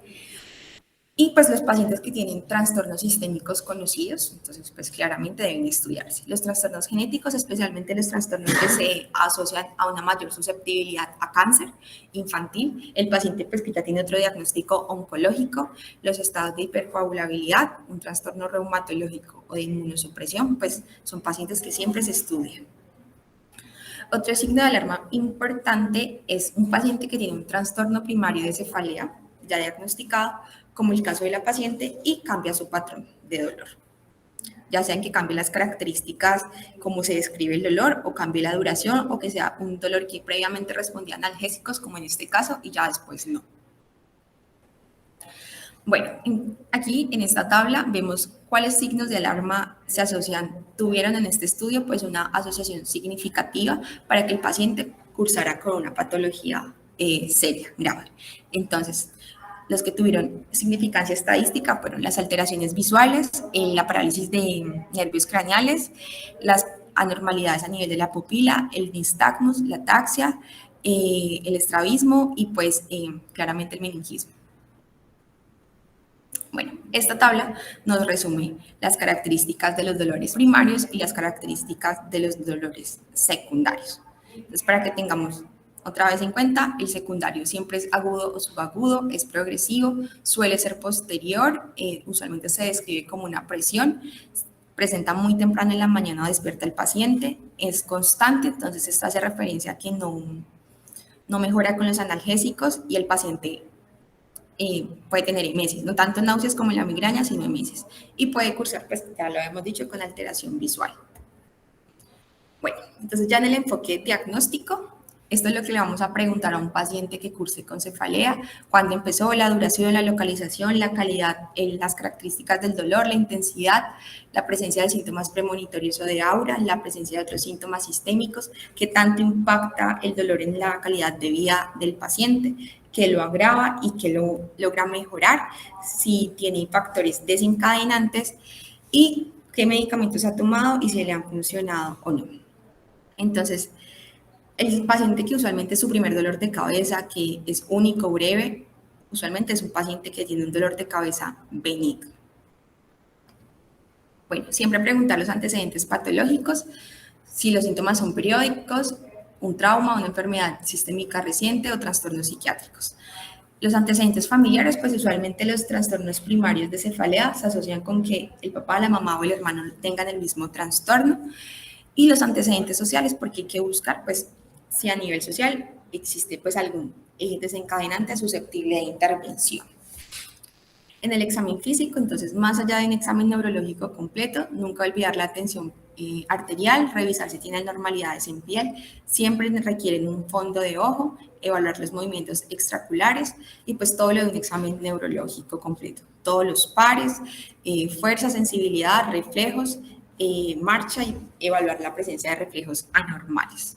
Y pues los pacientes que tienen trastornos sistémicos conocidos, entonces pues claramente deben estudiarse. Los trastornos genéticos, especialmente los trastornos que se asocian a una mayor susceptibilidad a cáncer infantil, el paciente pues que ya tiene otro diagnóstico oncológico, los estados de hipercoagulabilidad, un trastorno reumatológico o de inmunosupresión, pues son pacientes que siempre se estudian. Otro signo de alarma importante es un paciente que tiene un trastorno primario de cefalea ya diagnosticado, como el caso de la paciente, y cambia su patrón de dolor. Ya sea en que cambie las características, como se describe el dolor, o cambie la duración, o que sea un dolor que previamente respondía a analgésicos, como en este caso, y ya después no. Bueno, aquí en esta tabla vemos cuáles signos de alarma tuvieron en este estudio, pues una asociación significativa para que el paciente cursara con una patología seria, grave. Entonces, los que tuvieron significancia estadística fueron las alteraciones visuales, la parálisis de nervios craneales, las anormalidades a nivel de la pupila, el nistagmus, la ataxia, el estrabismo y pues claramente el meningismo. Bueno, esta tabla nos resume las características de los dolores primarios y las características de los dolores secundarios. Entonces, para que tengamos otra vez en cuenta, el secundario siempre es agudo o subagudo, es progresivo, suele ser posterior, usualmente se describe como una presión, presenta muy temprano en la mañana o despierta el paciente, es constante, entonces esto hace referencia a que no mejora con los analgésicos y el paciente puede tener emesis, no tanto náuseas como en la migraña, sino emesis. Y puede cursar, pues ya lo habíamos dicho, con alteración visual. Bueno, entonces ya en el enfoque diagnóstico, esto es lo que le vamos a preguntar a un paciente que curse con cefalea, cuándo empezó, la duración, la localización, la calidad, las características del dolor, la intensidad, la presencia de síntomas premonitorios o de aura, la presencia de otros síntomas sistémicos, qué tanto impacta el dolor en la calidad de vida del paciente, que lo agrava y que lo logra mejorar, si tiene factores desencadenantes y qué medicamentos ha tomado y si le han funcionado o no. Entonces, el paciente que usualmente es su primer dolor de cabeza, que es único, breve, usualmente es un paciente que tiene un dolor de cabeza benigno. Bueno, siempre preguntar los antecedentes patológicos, si los síntomas son periódicos, un trauma, una enfermedad sistémica reciente o trastornos psiquiátricos. Los antecedentes familiares, pues usualmente los trastornos primarios de cefalea se asocian con que el papá, la mamá o el hermano tengan el mismo trastorno. Y los antecedentes sociales, porque hay que buscar, pues, si a nivel social existe, pues, algún desencadenante susceptible de intervención. En el examen físico, entonces, más allá de un examen neurológico completo, nunca olvidar la atención arterial, revisar si tiene anormalidades en piel, siempre requieren un fondo de ojo, evaluar los movimientos extraculares y pues todo lo de un examen neurológico completo, todos los pares, fuerza, sensibilidad, reflejos, marcha y evaluar la presencia de reflejos anormales.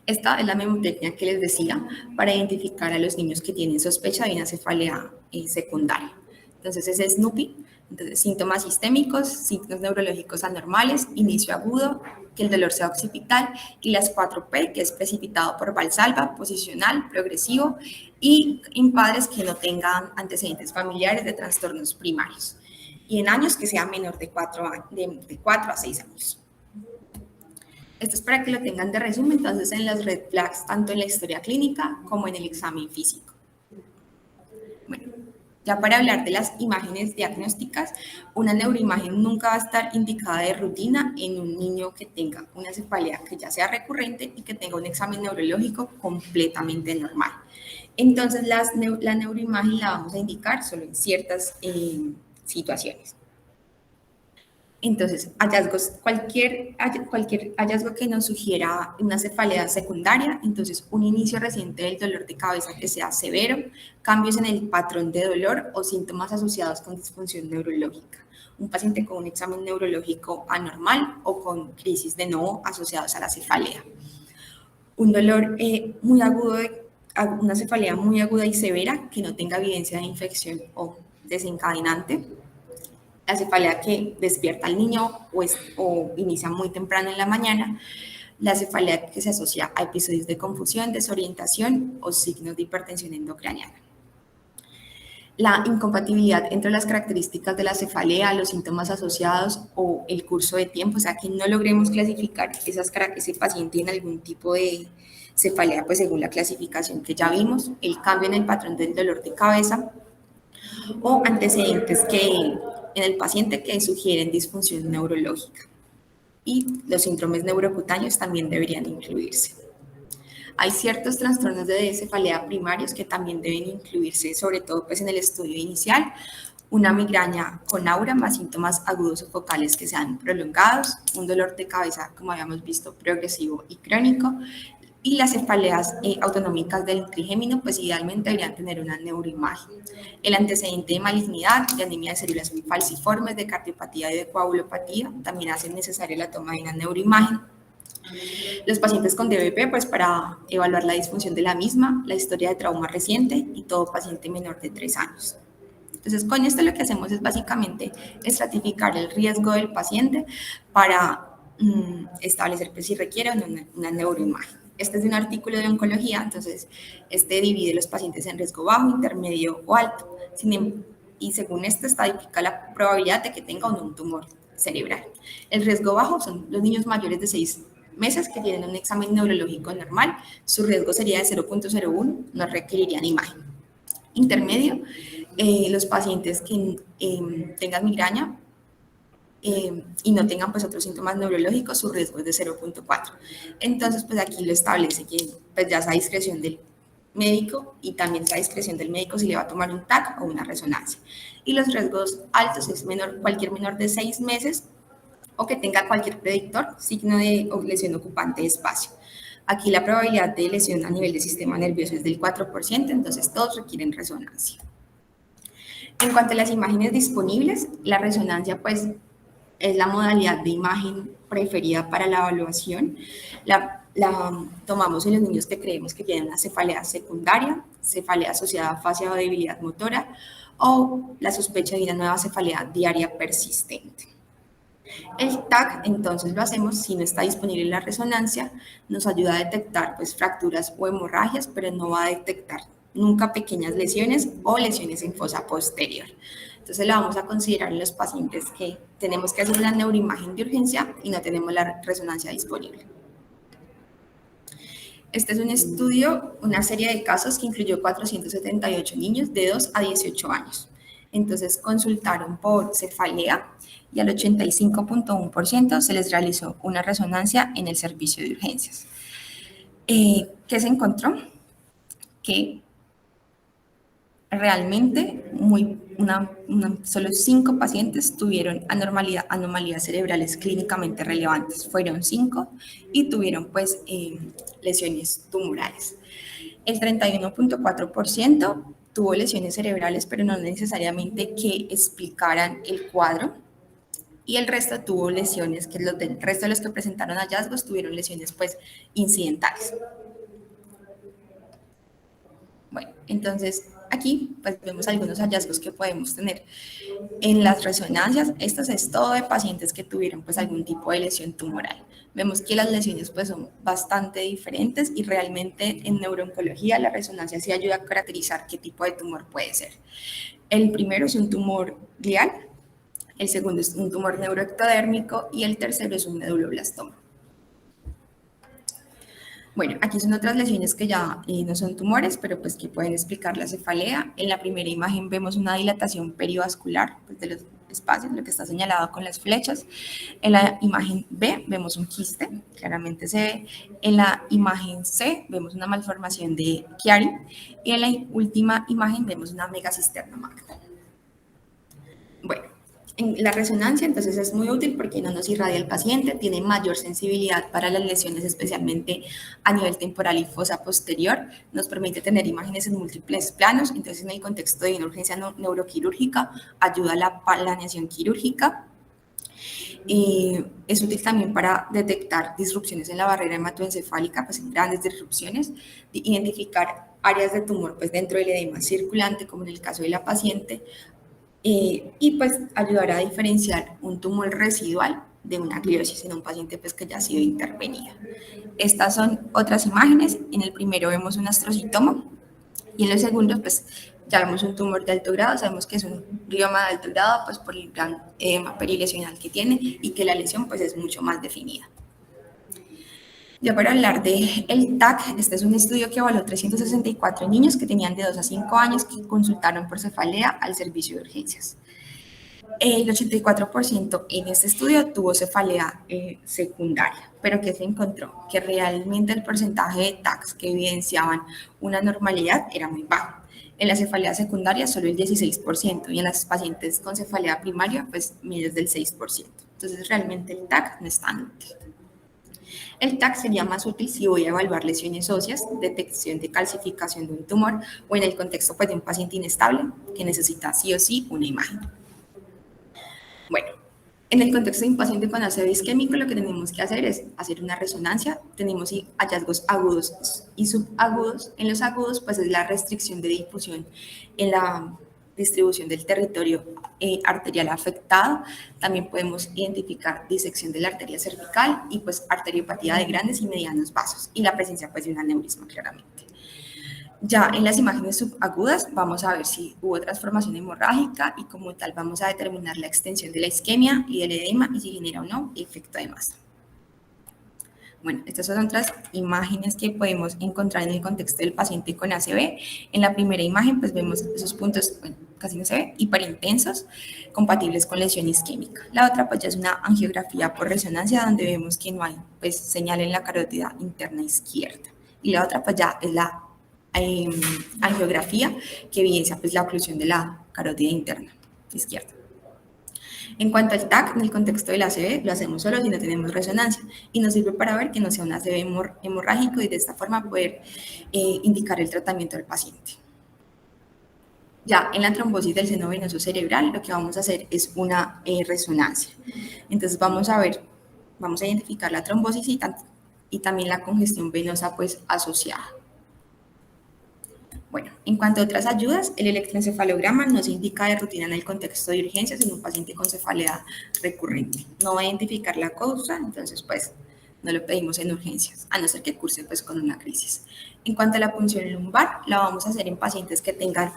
Esta es la memotecnia que les decía para identificar a los niños que tienen sospecha de una cefalea secundaria. Entonces, ese es SNOOPY. Entonces, síntomas sistémicos, signos neurológicos anormales, inicio agudo, que el dolor sea occipital, y las 4P, que es precipitado por Valsalva, posicional, progresivo, y en padres que no tengan antecedentes familiares de trastornos primarios. Y en años que sea menor de 4 a 6 años. Esto es para que lo tengan de resumen, entonces en las red flags, tanto en la historia clínica como en el examen físico. Bueno, ya para hablar de las imágenes diagnósticas, una neuroimagen nunca va a estar indicada de rutina en un niño que tenga una cefalea que ya sea recurrente y que tenga un examen neurológico completamente normal. Entonces, la neuroimagen la vamos a indicar solo en ciertas situaciones. Entonces, cualquier hallazgo que nos sugiera una cefalea secundaria, entonces un inicio reciente del dolor de cabeza que sea severo, cambios en el patrón de dolor o síntomas asociados con disfunción neurológica, un paciente con un examen neurológico anormal o con crisis de Novo asociados a la cefalea. Un dolor muy agudo, una cefalea muy aguda y severa que no tenga evidencia de infección o desencadenante. La cefalea que despierta al niño o inicia muy temprano en la mañana, la cefalea que se asocia a episodios de confusión, desorientación o signos de hipertensión endocraniana. La incompatibilidad entre las características de la cefalea, los síntomas asociados o el curso de tiempo, o sea, que no logremos clasificar ese paciente en algún tipo de cefalea, pues según la clasificación que ya vimos, el cambio en el patrón del dolor de cabeza o antecedentes en el paciente que sugieren disfunción neurológica. Y los síndromes neurocutáneos también deberían incluirse. Hay ciertos trastornos de cefalea primarios que también deben incluirse, sobre todo pues en el estudio inicial. Una migraña con aura más síntomas agudos o focales que sean prolongados, un dolor de cabeza, como habíamos visto, progresivo y crónico, y las cefaleas autonómicas del trigémino, pues idealmente deberían tener una neuroimagen. El antecedente de malignidad, de anemia de células falciformes, de cardiopatía y de coagulopatía, también hacen necesaria la toma de una neuroimagen. Los pacientes con DBP, pues para evaluar la disfunción de la misma, la historia de trauma reciente y todo paciente menor de 3 años. Entonces, con esto lo que hacemos es básicamente estratificar el riesgo del paciente para establecer pues, si requiere una neuroimagen. Este es de un artículo de oncología, entonces este divide los pacientes en riesgo bajo, intermedio o alto. Y según este estadifica la probabilidad de que tenga o no un tumor cerebral. El riesgo bajo son los niños mayores de 6 meses que tienen un examen neurológico normal, su riesgo sería de 0.01, no requerirían imagen. Intermedio, los pacientes que tengan migraña y no tengan pues otros síntomas neurológicos, su riesgo es de 0.4. Entonces, pues aquí lo establece que pues ya es a discreción del médico y también es a discreción del médico si le va a tomar un TAC o una resonancia. Y los riesgos altos es cualquier menor de 6 meses o que tenga cualquier predictor, signo de lesión ocupante de espacio. Aquí la probabilidad de lesión a nivel del sistema nervioso es del 4%, entonces todos requieren resonancia. En cuanto a las imágenes disponibles, la resonancia pues es la modalidad de imagen preferida para la evaluación. La tomamos en los niños que creemos que tienen una cefalea secundaria, cefalea asociada a afasia o debilidad motora o la sospecha de una nueva cefalea diaria persistente. El TAC, entonces, lo hacemos si no está disponible la resonancia, nos ayuda a detectar pues, fracturas o hemorragias, pero no va a detectar nunca pequeñas lesiones o lesiones en fosa posterior. Entonces, la vamos a considerar en los pacientes que tenemos que hacer una neuroimagen de urgencia y no tenemos la resonancia disponible. Este es un estudio, una serie de casos que incluyó 478 niños de 2 a 18 años. Entonces, consultaron por cefalea y al 85.1% se les realizó una resonancia en el servicio de urgencias. ¿Qué se encontró? Que realmente muy solo 5 pacientes tuvieron anomalías cerebrales clínicamente relevantes. Fueron 5 y tuvieron pues lesiones tumorales. El 31.4% tuvo lesiones cerebrales, pero no necesariamente que explicaran el cuadro. Y el resto tuvo lesiones, que el resto de los que presentaron hallazgos tuvieron lesiones pues incidentales. Bueno, entonces aquí pues vemos algunos hallazgos que podemos tener en las resonancias. Esto es todo de pacientes que tuvieron pues algún tipo de lesión tumoral. Vemos que las lesiones pues son bastante diferentes y realmente en neurooncología la resonancia sí ayuda a caracterizar qué tipo de tumor puede ser. El primero es un tumor glial, el segundo es un tumor neuroectodérmico y el tercero es un meduloblastoma. Bueno, aquí son otras lesiones que ya no son tumores, pero pues que pueden explicar la cefalea. En la primera imagen vemos una dilatación perivascular pues, de los espacios, lo que está señalado con las flechas. En la imagen B vemos un quiste, claramente se ve. En la imagen C vemos una malformación de Chiari. Y en la última imagen vemos una megacisterna magna. Bueno, en la resonancia entonces es muy útil porque no nos irradia el paciente, tiene mayor sensibilidad para las lesiones, especialmente a nivel temporal y fosa posterior, nos permite tener imágenes en múltiples planos, entonces en el contexto de una urgencia neuroquirúrgica ayuda a la planeación quirúrgica. Es útil también para detectar disrupciones en la barrera hematoencefálica, pues grandes disrupciones, identificar áreas de tumor pues dentro del edema circulante, como en el caso de la paciente, y pues ayudará a diferenciar un tumor residual de una gliosis en un paciente pues que ya ha sido intervenida. Estas son otras imágenes. En el primero vemos un astrocitoma y en los segundos pues ya vemos un tumor de alto grado. Sabemos que es un glioma de alto grado pues por el gran edema perilesional que tiene y que la lesión pues es mucho más definida. Ya para hablar del TAC, este es un estudio que evaluó 364 niños que tenían de 2 a 5 años que consultaron por cefalea al servicio de urgencias. El 84% en este estudio tuvo cefalea secundaria, pero ¿qué se encontró? Que realmente el porcentaje de TACs que evidenciaban una normalidad era muy bajo. En la cefalea secundaria solo el 16% y en las pacientes con cefalea primaria pues menos del 6%. Entonces realmente el TAC no es tan útil. El TAC sería más útil si voy a evaluar lesiones óseas, detección de calcificación de un tumor o en el contexto pues, de un paciente inestable que necesita sí o sí una imagen. Bueno, en el contexto de un paciente con ACV isquémico lo que tenemos que hacer es hacer una resonancia. Tenemos hallazgos agudos y subagudos. En los agudos pues es la restricción de difusión en la distribución del territorio arterial afectado. También podemos identificar disección de la arteria cervical y pues arteriopatía de grandes y medianos vasos y la presencia pues de un aneurisma claramente. Ya en las imágenes subagudas vamos a ver si hubo transformación hemorrágica y como tal vamos a determinar la extensión de la isquemia y del edema y si genera o no efecto de masa. Bueno, estas son otras imágenes que podemos encontrar en el contexto del paciente con ACV. En la primera imagen, pues vemos esos puntos, bueno, casi no se ve, hiperintensos, compatibles con lesión isquémica. La otra, pues ya es una angiografía por resonancia, donde vemos que no hay, pues, señal en la carótida interna izquierda. Y la otra, pues ya es la angiografía que evidencia, pues, la oclusión de la carótida interna izquierda. En cuanto al TAC, en el contexto del ACV, lo hacemos solo si no tenemos resonancia y nos sirve para ver que no sea un ACV hemorrágico y de esta forma poder indicar el tratamiento del paciente. Ya en la trombosis del seno venoso cerebral, lo que vamos a hacer es una resonancia. Entonces vamos a identificar la trombosis y también la congestión venosa pues asociada. Bueno, en cuanto a otras ayudas, el electroencefalograma no se indica de rutina en el contexto de urgencias en un paciente con cefalea recurrente. No va a identificar la causa, entonces pues no lo pedimos en urgencias, a no ser que curse pues con una crisis. En cuanto a la punción lumbar, la vamos a hacer en pacientes que tengan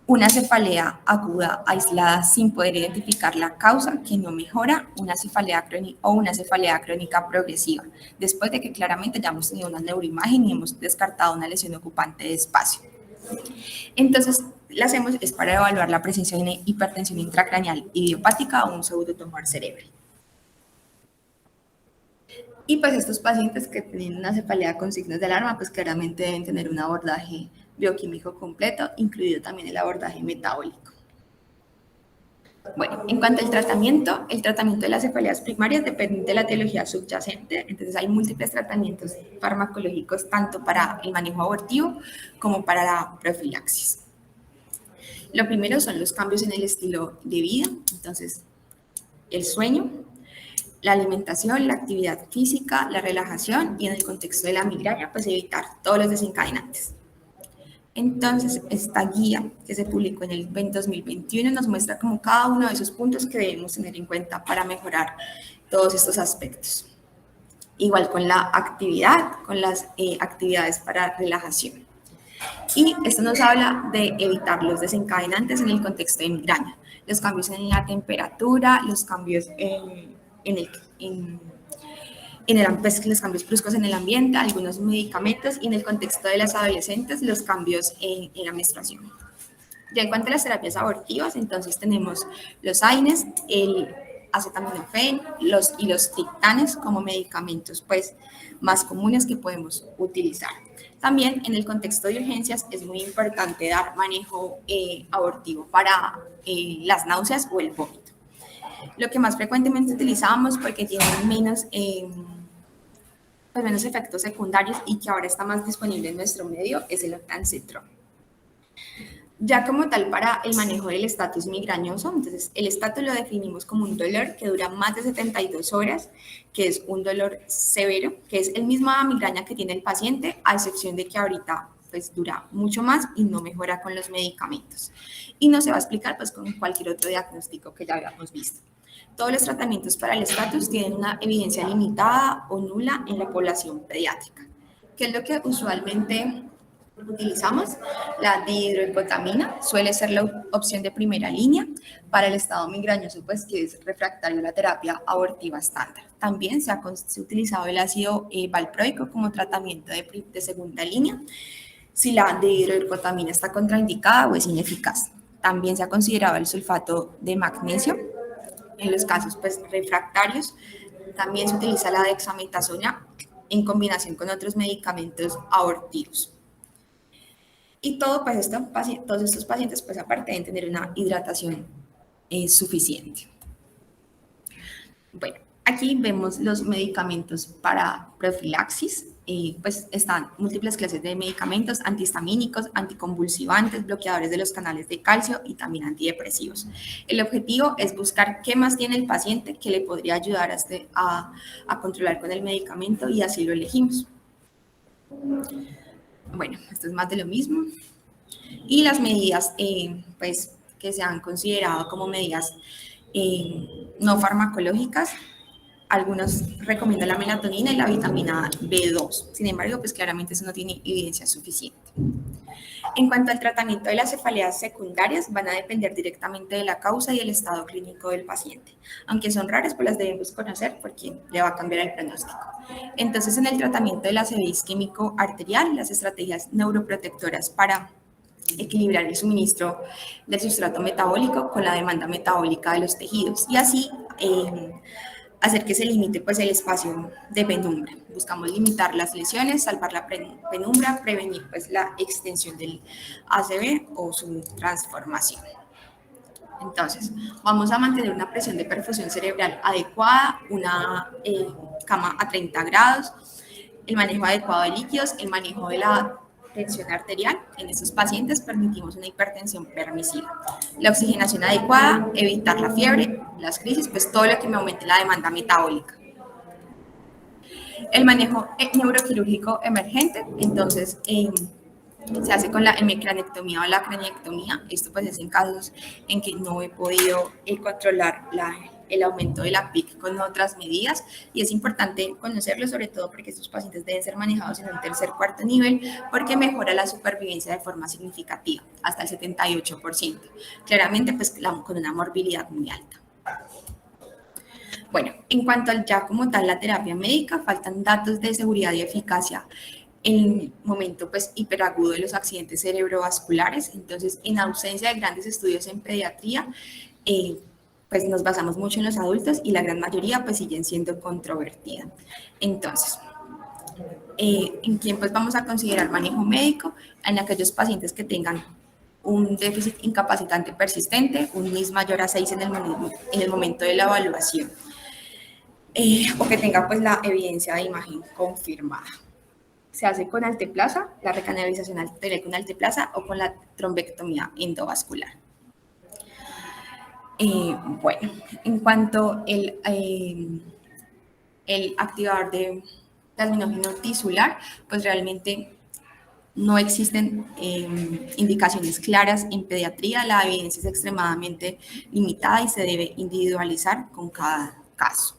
una cefalea aguda aislada sin poder identificar la causa que no mejora, una cefalea crónica o una cefalea crónica progresiva, después de que claramente ya hemos tenido una neuroimagen y hemos descartado una lesión ocupante de espacio. Entonces, la hacemos es para evaluar la presencia de hipertensión intracraneal idiopática o un pseudotumor cerebral. Y pues estos pacientes que tienen una cefalea con signos de alarma, pues claramente deben tener un abordaje bioquímico completo, incluido también el abordaje metabólico. Bueno, en cuanto al el tratamiento de las cefaleas primarias depende de la etiología subyacente, entonces hay múltiples tratamientos farmacológicos tanto para el manejo abortivo como para la profilaxis. Lo primero son los cambios en el estilo de vida, entonces el sueño, la alimentación, la actividad física, la relajación y en el contexto de la migraña, pues evitar todos los desencadenantes. Entonces, esta guía que se publicó en el 2021 nos muestra como cada uno de esos puntos que debemos tener en cuenta para mejorar todos estos aspectos. Igual con la actividad, con las actividades para relajación. Y esto nos habla de evitar los desencadenantes en el contexto de migraña, los cambios en la temperatura, los cambios pues, los cambios bruscos en el ambiente, algunos medicamentos y en el contexto de las adolescentes, los cambios en la menstruación. Ya en cuanto a las terapias abortivas, entonces tenemos los AINES, el acetaminofén y los triptanes como medicamentos pues, más comunes que podemos utilizar. También en el contexto de urgencias es muy importante dar manejo abortivo para las náuseas o el vómito. Lo que más frecuentemente utilizamos porque tienen menos efectos secundarios y que ahora está más disponible en nuestro medio es el ondansetron. Ya como tal para el manejo del estatus migrañoso, entonces el estatus lo definimos como un dolor que dura más de 72 horas, que es un dolor severo, que es el mismo migraña que tiene el paciente, a excepción de que ahorita pues dura mucho más y no mejora con los medicamentos. Y no se va a explicar pues con cualquier otro diagnóstico que ya habíamos visto. Todos los tratamientos para el estatus tienen una evidencia limitada o nula en la población pediátrica, que es lo que usualmente utilizamos. La dihidroecotamina suele ser la opción de primera línea para el estado migrañoso, pues que es refractario a la terapia abortiva estándar. También se ha utilizado el ácido valproico como tratamiento de segunda línea si la dihidroecotamina está contraindicada o es ineficaz. También se ha considerado el sulfato de magnesio en los casos pues, refractarios. También se utiliza la dexametasona en combinación con otros medicamentos abortivos. Y todos estos pacientes, pues aparte deben tener una hidratación suficiente. Bueno, aquí vemos los medicamentos para profilaxis. Pues están múltiples clases de medicamentos, antihistamínicos, anticonvulsivantes, bloqueadores de los canales de calcio y también antidepresivos. El objetivo es buscar qué más tiene el paciente que le podría ayudar a controlar con el medicamento y así lo elegimos. Bueno, esto es más de lo mismo. Y las medidas pues, que se han considerado como medidas no farmacológicas, algunos recomiendan la melatonina y la vitamina B2. Sin embargo, pues claramente eso no tiene evidencia suficiente. En cuanto al tratamiento de las cefaleas secundarias, van a depender directamente de la causa y el estado clínico del paciente. Aunque son raras, pues las debemos conocer porque le va a cambiar el pronóstico. Entonces, en el tratamiento de la ACV isquémico arterial, las estrategias neuroprotectoras para equilibrar el suministro del sustrato metabólico con la demanda metabólica de los tejidos y así hacer que se limite pues, el espacio de penumbra. Buscamos limitar las lesiones, salvar la penumbra, prevenir pues, la extensión del ACV o su transformación. Entonces, vamos a mantener una presión de perfusión cerebral adecuada, una cama a 30 grados, el manejo adecuado de líquidos, el manejo de la tensión arterial. En estos pacientes permitimos una hipertensión permisiva. La oxigenación adecuada, evitar la fiebre, las crisis, pues todo lo que me aumente la demanda metabólica. El manejo neuroquirúrgico emergente, entonces se hace con la hemicranectomía o la craniectomía. Esto pues es en casos en que no he podido controlar el aumento de la PIC con otras medidas y es importante conocerlo, sobre todo porque estos pacientes deben ser manejados en un tercer, cuarto nivel porque mejora la supervivencia de forma significativa, hasta el 78%. Claramente pues con una morbilidad muy alta. Bueno, en cuanto al ya como tal la terapia médica, faltan datos de seguridad y eficacia en el momento pues hiperagudo de los accidentes cerebrovasculares. Entonces, en ausencia de grandes estudios en pediatría, pues nos basamos mucho en los adultos y la gran mayoría pues siguen siendo controvertida. Entonces, ¿en quién pues vamos a considerar manejo médico? En aquellos pacientes que tengan un déficit incapacitante persistente, un NIS mayor a 6 en el momento de la evaluación, o que tenga pues la evidencia de imagen confirmada. Se hace con alteplasa, la recanalización arterial con alteplasa o con la trombectomía endovascular. Bueno, en cuanto el activador de plasminógeno tisular, pues realmente no existen indicaciones claras en pediatría, la evidencia es extremadamente limitada y se debe individualizar con cada caso.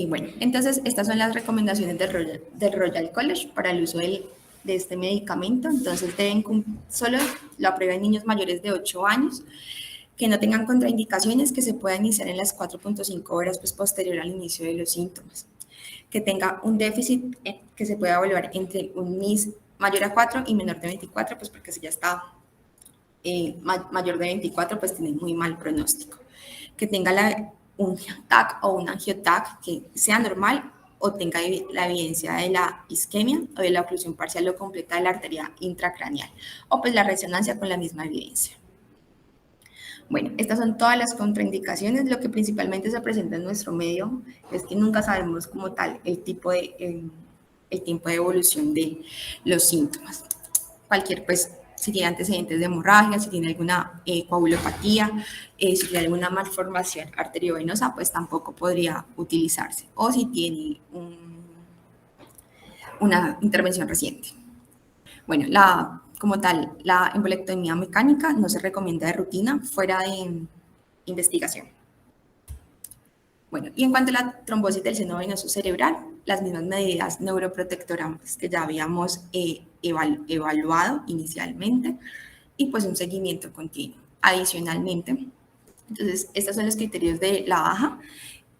Bueno, entonces estas son las recomendaciones del Royal College para el uso de este medicamento. Entonces solo lo aprueban niños mayores de 8 años, que no tengan contraindicaciones, que se pueda iniciar en las 4.5 horas pues, posterior al inicio de los síntomas, que tenga un déficit que se pueda evaluar entre un NIS mayor a 4 y menor de 24, pues porque si ya está mayor de 24, pues tiene muy mal pronóstico. Que tenga un TAC o un angio-TAC que sea normal o tenga la evidencia de la isquemia o de la oclusión parcial o completa de la arteria intracraneal, o pues la resonancia con la misma evidencia. Bueno, estas son todas las contraindicaciones. Lo que principalmente se presenta en nuestro medio es que nunca sabemos como tal el tiempo de evolución de los síntomas. Cualquier, pues, si tiene antecedentes de hemorragia, si tiene alguna coagulopatía, si tiene alguna malformación arteriovenosa, pues tampoco podría utilizarse. O si tiene una intervención reciente. Bueno, como tal, la embolectomía mecánica no se recomienda de rutina fuera de investigación. Bueno, y en cuanto a la trombosis del seno venoso cerebral, las mismas medidas neuroprotectoras que ya habíamos evaluado inicialmente y pues un seguimiento continuo. Adicionalmente, entonces, estos son los criterios de la baja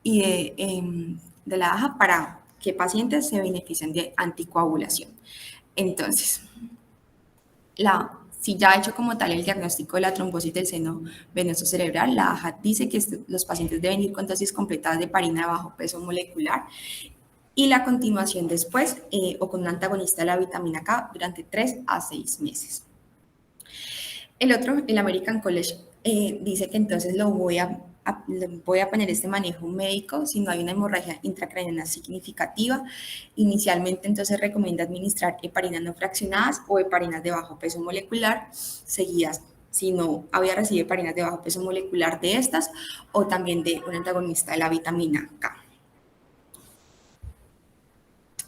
y de la baja para que pacientes se beneficien de anticoagulación. Entonces, si ya ha hecho como tal el diagnóstico de la trombosis del seno venoso cerebral, la AJA dice que los pacientes deben ir con dosis completadas de heparina de bajo peso molecular y la continuación después o con un antagonista de la vitamina K durante 3 a 6 meses. El otro, el American College, dice que entonces le voy a poner este manejo médico si no hay una hemorragia intracraneana significativa. Inicialmente entonces recomienda administrar heparinas no fraccionadas o heparinas de bajo peso molecular, seguidas si no había recibido heparinas de bajo peso molecular de estas o también de un antagonista de la vitamina K.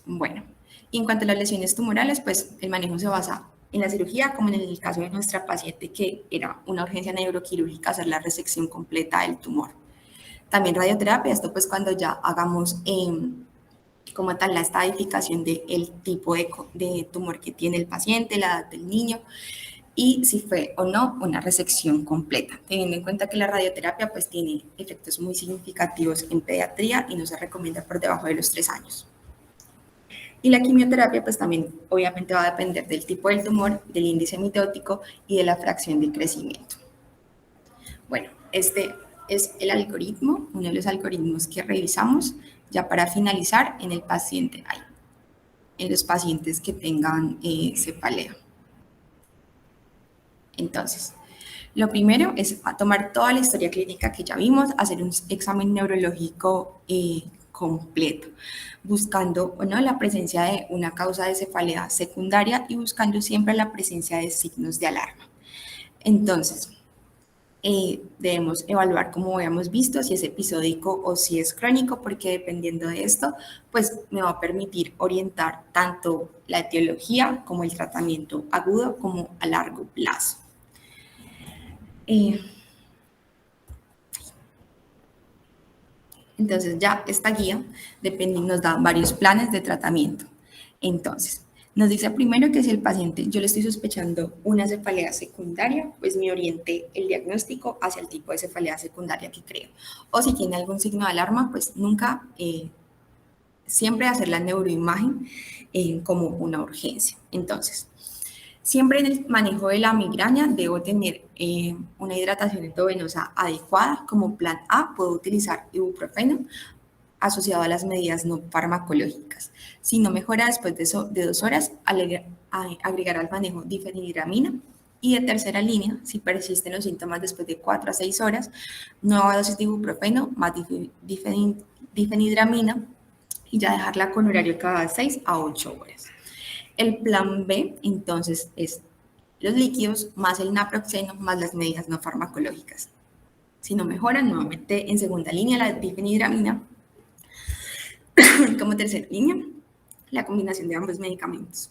Bueno, y en cuanto a las lesiones tumorales, pues el manejo se basa en la cirugía, como en el caso de nuestra paciente que era una urgencia neuroquirúrgica hacer la resección completa del tumor. También radioterapia, esto pues cuando ya hagamos como tal la estadificación del tipo de tumor que tiene el paciente, la edad del niño y si fue o no una resección completa, teniendo en cuenta que la radioterapia pues tiene efectos muy significativos en pediatría y no se recomienda por debajo de los 3 años. Y la quimioterapia pues también obviamente va a depender del tipo del tumor, del índice mitótico y de la fracción de crecimiento. Bueno, este es el algoritmo, uno de los algoritmos que revisamos ya para finalizar en el paciente, en los pacientes que tengan cefalea. Entonces, lo primero es tomar toda la historia clínica que ya vimos, hacer un examen neurológico completo, buscando o no la presencia de una causa de cefalea secundaria y buscando siempre la presencia de signos de alarma. Entonces, debemos evaluar, como habíamos visto, si es episódico o si es crónico, porque dependiendo de esto, pues me va a permitir orientar tanto la etiología como el tratamiento agudo como a largo plazo. Entonces ya esta guía nos da varios planes de tratamiento. Entonces, nos dice primero que si el paciente, yo le estoy sospechando una cefalea secundaria, pues me oriente el diagnóstico hacia el tipo de cefalea secundaria que creo. O si tiene algún signo de alarma, pues nunca, siempre hacer la neuroimagen como una urgencia. Entonces, siempre en el manejo de la migraña debo tener una hidratación endovenosa adecuada. Como plan A puedo utilizar ibuprofeno asociado a las medidas no farmacológicas. Si no mejora después de 2 horas, agregar al manejo difenhidramina. Y de tercera línea, si persisten los síntomas después de 4 a 6 horas, nueva dosis de ibuprofeno más difenhidramina y ya dejarla con horario cada 6 a 8 horas. El plan B, entonces, es los líquidos más el naproxeno más las medidas no farmacológicas. Si no mejoran, nuevamente en segunda línea la difenhidramina. Como tercera línea, la combinación de ambos medicamentos.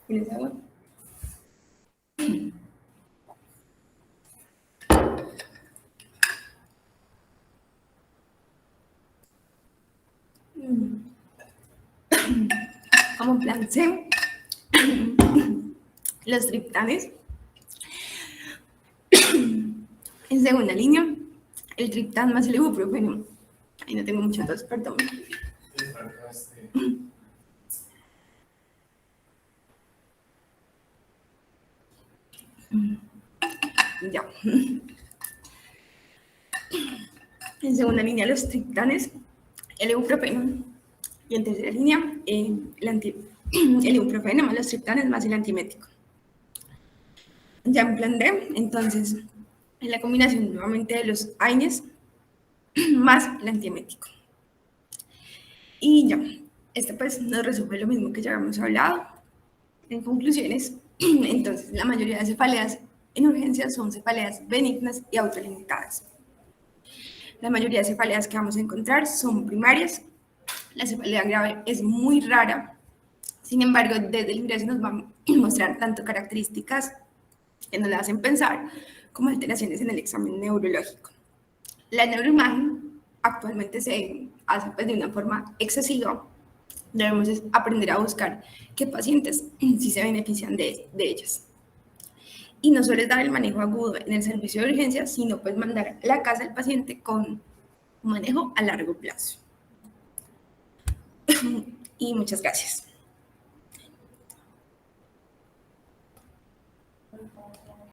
¿Tienes agua? Como plan C, los triptanes. En segunda línea, el triptán más el ibuprofeno. Ahí no tengo mucha tos, perdón. Ya. En segunda línea, los triptanes, el ibuprofeno. Y en tercera línea, el ibuprofeno más los triptanes más el antimético. Ya en plan D, entonces, en la combinación nuevamente de los AINES más el antiemético. Y ya, este pues nos resume lo mismo que ya habíamos hablado. En conclusiones, entonces, la mayoría de cefaleas en urgencias son cefaleas benignas y autolimitadas. La mayoría de cefaleas que vamos a encontrar son primarias. La cefalea grave es muy rara. Sin embargo, desde el ingreso nos van a mostrar tanto características que nos la hacen pensar como alteraciones en el examen neurológico. La neuroimagen actualmente se hace pues, de una forma excesiva. Debemos aprender a buscar qué pacientes sí se benefician de ellas. Y no solo es dar el manejo agudo en el servicio de urgencias, sino pues mandar a la casa del paciente con un manejo a largo plazo. Y muchas gracias.